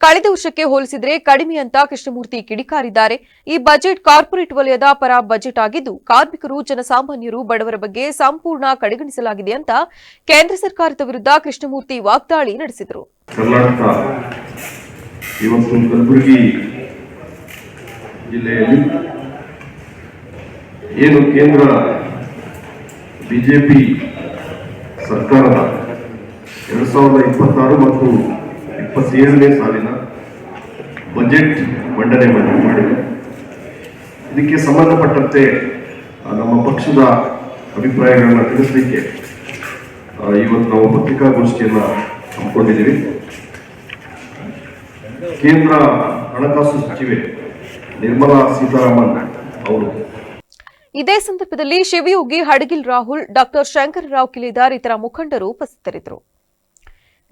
ಕಳೆದ ವರ್ಷಕ್ಕೆ ಹೋಲಿಸಿದರೆ ಕಡಿಮೆ ಅಂತ ಕೃಷ್ಣಮೂರ್ತಿ ಕಿಡಿಕಾರಿದ್ದಾರೆ. ಈ ಬಜೆಟ್ ಕಾರ್ಪೊರೇಟ್ ವಲಯದ ಪರ ಬಜೆಟ್ ಆಗಿದ್ದು, ಕಾರ್ಮಿಕರು, ಜನಸಾಮಾನ್ಯರು, ಬಡವರ ಬಗ್ಗೆ ಸಂಪೂರ್ಣ ಕಡೆಗಣಿಸಲಾಗಿದೆ ಅಂತ ಕೇಂದ್ರ ಸರ್ಕಾರದ ವಿರುದ್ಧ ಕೃಷ್ಣಮೂರ್ತಿ ವಾಗ್ದಾಳಿ ನಡೆಸಿದರು. ಜಿಲ್ಲೆಯಲ್ಲಿ ಏನು ಕೇಂದ್ರ ಬಿಜೆಪಿ ಸರ್ಕಾರದ 2026 ಮತ್ತು 27ನೇ ಸಾಲಿನ ಬಜೆಟ್ ಮಂಡನೆ ಮಾಡಿದೆ. ಇದಕ್ಕೆ ಸಂಬಂಧಪಟ್ಟಂತೆ ನಮ್ಮ ಪಕ್ಷದ ಅಭಿಪ್ರಾಯಗಳನ್ನು ತಿಳಿಸಲಿಕ್ಕೆ ಇವತ್ತು ನಾವು ಪತ್ರಿಕಾಗೋಷ್ಠಿಯನ್ನು ಹಮ್ಮಿಕೊಂಡಿದ್ದೀವಿ. ಕೇಂದ್ರ ಹಣಕಾಸು ಸಚಿವೆ ನಿರ್ಮಲಾ ಸೀತಾರಾಮನ್ ಅವರು ಇದೇ ಸಂದರ್ಭದಲ್ಲಿ ಶಿವಯೋಗಿ ಹಡಗಿಲ್ ರಾಹುಲ್, ಡಾಕ್ಟರ್ ಶಂಕರರಾವ್ ಕಿಲೇದಾರ್ ಇತರ ಮುಖಂಡರು ಉಪಸ್ಥಿತರಿದ್ದರು.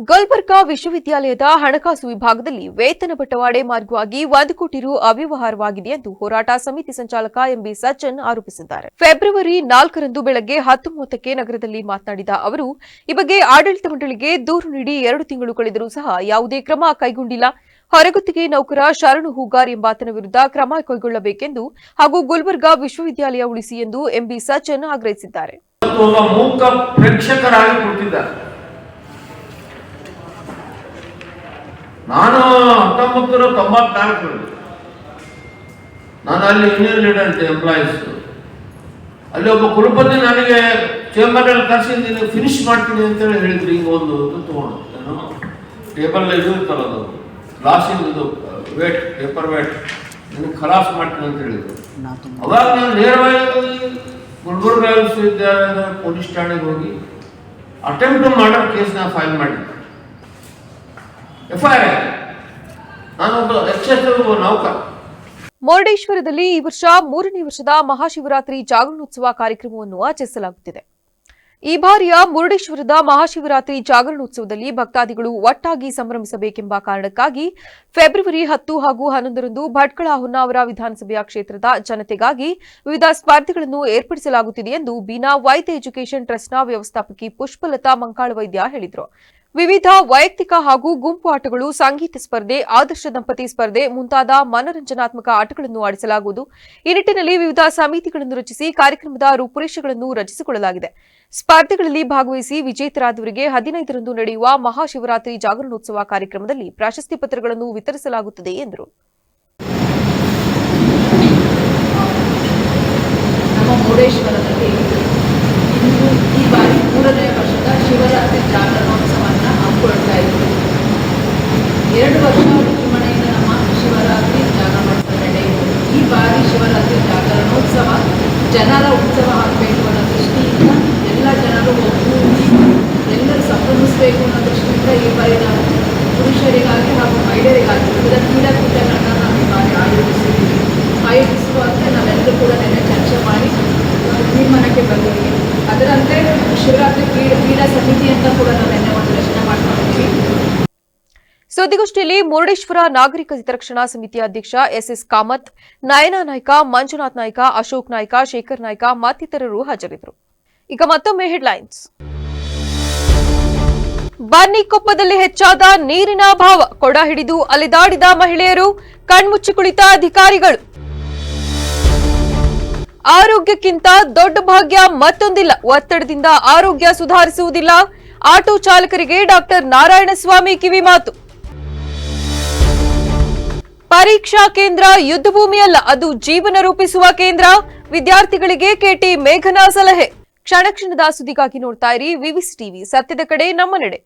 ಗುಲ್ಬರ್ಗಾ ವಿಶ್ವವಿದ್ಯಾಲಯದ ಹಣಕಾಸು ವಿಭಾಗದಲ್ಲಿ ವೇತನ ಬಟವಾಡೆ ಮಾರ್ಗವಾಗಿ 1 ಕೋಟಿ ರು ಅವ್ಯವಹಾರವಾಗಿದೆ ಎಂದು ಹೋರಾಟ ಸಮಿತಿ ಸಂಚಾಲಕ ಎಂಬಿ ಸಜ್ಜನ್ ಆರೋಪಿಸಿದ್ದಾರೆ. ಫೆಬ್ರವರಿ 4ರಂದು ಬೆಳಗ್ಗೆ 10:30ಕ್ಕೆ ನಗರದಲ್ಲಿ ಮಾತನಾಡಿದ ಅವರು, ಈ ಬಗ್ಗೆ ಆಡಳಿತ ಮಂಡಳಿಗೆ ದೂರು ನೀಡಿ 2 ತಿಂಗಳು ಕಳೆದರೂ ಸಹ ಯಾವುದೇ ಕ್ರಮ ಕೈಗೊಂಡಿಲ್ಲ. ಹೊರಗುತ್ತಿಗೆ ನೌಕರ ಶರಣು ಹೂಗಾರ್ ಎಂಬಾತನ ವಿರುದ್ಧ ಕ್ರಮ ಕೈಗೊಳ್ಳಬೇಕೆಂದು ಹಾಗೂ ಗುಲ್ಬರ್ಗಾ ವಿಶ್ವವಿದ್ಯಾಲಯ ಉಳಿಸಿ ಎಂದು ಎಂಬಿ ಸಜ್ಜನ್ ಆಗ್ರಹಿಸಿದ್ದಾರೆ. ನಾನು 1994 ನಾನು ಅಲ್ಲಿ ಯೂನಿಯನ್ ಲೀಡರ್ ಎಂಪ್ಲಾಯೀಸ್, ಅಲ್ಲಿ ಒಬ್ಬ ಕುಲಪತಿ ನನಗೆ ಚೇಂಬರ್ನಲ್ಲಿ ಕರೆಸಿ ನೀನು ಫಿನಿಶ್ ಮಾಡ್ತೀನಿ ಅಂತೇಳಿ ಹೇಳಿದ್ರು. ಹಿಂಗೆ ಒಂದು ತೊಗೊಂಡು ಏನು ಟೇಬಲ್ ಇದು ಇರ್ತಲ್ಲ, ಅದು ಗ್ಲಾಸಿಂಗ್ ಇದು ವೇಟ್, ಪೇಪರ್ ವೇಟ್, ನಿನಗೆ ಖಲಾಸ್ ಮಾಡ್ತೀನಿ ಅಂತ ಹೇಳಿದ್ರು. ಅವಾಗ ನಾನು ನೇರವಾಗಿ ಗುಲ್ಬರ್ಗಾ ವಿಶ್ವವಿದ್ಯಾಲಯದ ಪೊಲೀಸ್ ಠಾಣೆಗೆ ಹೋಗಿ ಅಟೆಂಪ್ಟ್ ಟು ಮರ್ಡರ್ ಕೇಸ್ನ ಫೈಲ್ ಮಾಡಿದ್ದೆ. FIR ನಾನೊಬ್ಬ ಎಕ್ಸೆಸಿವ್ ನೌಕರ. ಮುರುಡೇಶ್ವರದಲ್ಲಿ ಈ ವರ್ಷ 3ನೇ ವರ್ಷದ ಮಹಾಶಿವರಾತ್ರಿ ಜಾಗರಣೋತ್ಸವ ಕಾರ್ಯಕ್ರಮವನ್ನು ಆಚರಿಸಲಾಗುತ್ತಿದೆ. ಈ ಬಾರಿಯ ಮುರುಡೇಶ್ವರದ ಮಹಾಶಿವರಾತ್ರಿ ಜಾಗರಣೋತ್ಸವದಲ್ಲಿ ಭಕ್ತಾದಿಗಳು ಒಟ್ಟಾಗಿ ಸಂಭ್ರಮಿಸಬೇಕೆಂಬ ಕಾರಣಕ್ಕಾಗಿ ಫೆಬ್ರವರಿ 10 ಹಾಗೂ 11ರಂದು ಭಟ್ಕಳ ಹೊನ್ನಾವರ ವಿಧಾನಸಭೆಯ ಕ್ಷೇತ್ರದ ಜನತೆಗಾಗಿ ವಿವಿಧ ಸ್ಪರ್ಧೆಗಳನ್ನು ಏರ್ಪಡಿಸಲಾಗುತ್ತಿದೆ ಎಂದು ಬೀನಾ ವೈದ್ಯ ಎಜುಕೇಷನ್ ಟ್ರಸ್ಟ್ನ ವ್ಯವಸ್ಥಾಪಕಿ ಪುಷ್ಪಲತಾ ಮಂಕಾಳವೈದ್ಯ ಹೇಳಿದರು. ವಿವಿಧ ವೈಯಕ್ತಿಕ ಹಾಗೂ ಗುಂಪು ಆಟಗಳು, ಸಂಗೀತ ಸ್ಪರ್ಧೆ, ಆದರ್ಶ ದಂಪತಿ ಸ್ಪರ್ಧೆ ಮುಂತಾದ ಮನರಂಜನಾತ್ಮಕ ಆಟಗಳನ್ನು ಆಡಿಸಲಾಗುವುದು. ಈ ನಿಟ್ಟಿನಲ್ಲಿ ವಿವಿಧ ಸಮಿತಿಗಳನ್ನು ರಚಿಸಿ ಕಾರ್ಯಕ್ರಮದ ರೂಪುರೇಷೆಗಳನ್ನು ರಚಿಸಿಕೊಳ್ಳಲಾಗಿದೆ. ಸ್ಪರ್ಧೆಗಳಲ್ಲಿ ಭಾಗವಹಿಸಿ ವಿಜೇತರಾದವರಿಗೆ 15ರಂದು ನಡೆಯುವ ಮಹಾಶಿವರಾತ್ರಿ ಜಾಗರಣೋತ್ಸವ ಕಾರ್ಯಕ್ರಮದಲ್ಲಿ ಪ್ರಶಸ್ತಿ ಪತ್ರಗಳನ್ನು ವಿತರಿಸಲಾಗುತ್ತದೆ ಎಂದರು. ನಮ್ಮ ಮುರುಡೇಶ್ವರದಲ್ಲಿ ಇಂದು ಈ ಬಾರಿ 3ನೇ ವರ್ಷದ ಶಿವರಾತ್ರಿ ಜಾಗರಣೋತ್ಸವವನ್ನು ಹಮ್ಮಿಕೊಳ್ತಾ ಇದ್ದೀವಿ. 2 ವರ್ಷ ವಿಜೃಂಭಣೆಯಿಂದ ನಮ್ಮ ಶಿವರಾತ್ರಿ ಜಾಗರಣೋತ್ಸವ ನಡೆಯುವುದು. ಈ ಬಾರಿ ಶಿವರಾತ್ರಿ ಜಾಗರಣೋತ್ಸವ ಜನರ ಉತ್ಸವ ಆಗಬೇಕು ಅನ್ನೋ ದೃಷ್ಟಿಯಿಂದ ಎಲ್ಲ ಜನರು ಒಗ್ಗೂಡಿ ಎಲ್ಲರೂ ಸಂಭ್ರಮಿಸಬೇಕು ಅನ್ನೋ ದೃಷ್ಟಿಯಿಂದ ಈ ಬಾರಿ ನಾವು ಪುರುಷರಿಗಾಗಿ ಹಾಗೂ ಮಹಿಳೆಯರಿಗಾಗಿ ವಿವಿಧ ಕ್ರೀಡಾಕೂಟಗಳನ್ನು ನಾವು ಈ ಬಾರಿ ಆಯೋಜಿಸುವಂತೆ ನಾವೆಲ್ಲರೂ ಕೂಡ ನೆನ್ನೆ ಚರ್ಚೆ ಮಾಡಿ ತೀರ್ಮಾನಕ್ಕೆ ಬಂದಿದ್ದೀವಿ. ಅದರಂತೆ ಶಿವರಾತ್ರಿ ಕ್ರೀಡಾ ಸಮಿತಿ ಅಂತ ಕೂಡ ನಾವು ನೆನ್ನೆ ಒಂದು ರಚನೆ ಮಾಡ್ಕೊಂಡಿದ್ದೀವಿ. ಸುದ್ದಿಗೋಷ್ಠಿಯಲ್ಲಿ ಮುರುಡೇಶ್ವರ ನಾಗರಿಕ ಹಿತರಕ್ಷಣಾ ಸಮಿತಿಯ ಅಧ್ಯಕ್ಷ ಎಸ್ಎಸ್ ಕಾಮತ್, ನಯನಾ ನಾಯ್ಕ, ಮಂಜುನಾಥ್ ನಾಯ್ಕ, ಅಶೋಕ್ ನಾಯ್ಕ, ಶೇಖರ್ ನಾಯ್ಕ ಮತ್ತಿತರರು ಹಾಜರಿದ್ದರು. ಈಗ ಮತ್ತೊಮ್ಮೆ ಹೆಡ್ಲೈನ್ಸ್. ಬನ್ನಿಕೊಪ್ಪದಲ್ಲಿ ಹೆಚ್ಚಾದ ನೀರಿನ ಅಭಾವ, ಕೊಡ ಹಿಡಿದು ಅಲೆದಾಡಿದ ಮಹಿಳೆಯರು, ಕಣ್ಮುಚ್ಚಿ ಕುಳಿತ ಅಧಿಕಾರಿಗಳು. ಆರೋಗ್ಯಕ್ಕಿಂತ ದೊಡ್ಡ ಭಾಗ್ಯ ಮತ್ತೊಂದಿಲ್ಲ, ಒತ್ತಡದಿಂದ ಆರೋಗ್ಯ ಸುಧಾರಿಸುವುದಿಲ್ಲ, ಆಟೋ ಚಾಲಕರಿಗೆ ಡಾಕ್ಟರ್ ನಾರಾಯಣಸ್ವಾಮಿ ಕಿವಿಮಾತು. ಪರೀಕ್ಷಾ ಕೇಂದ್ರ ಯುದ್ಧ ಭೂಮಿಯಲ್ಲ, ಅದು ಜೀವನ ರೂಪಿಸುವ ಕೇಂದ್ರ, ವಿದ್ಯಾರ್ಥಿಗಳಿಗೆ ಕೆಟಿ ಮೇಘನಾ ಸಲಹೆ. ಕ್ಷಣ ಕ್ಷಣದ ಸುದ್ದಿಗಾಗಿ ನೋಡ್ತಾ ಇರಿ ವಿವಿಸಿ ಟಿವಿ, ಸತ್ಯದ ಕಡೆ ನಮ್ಮ ನಡೆ.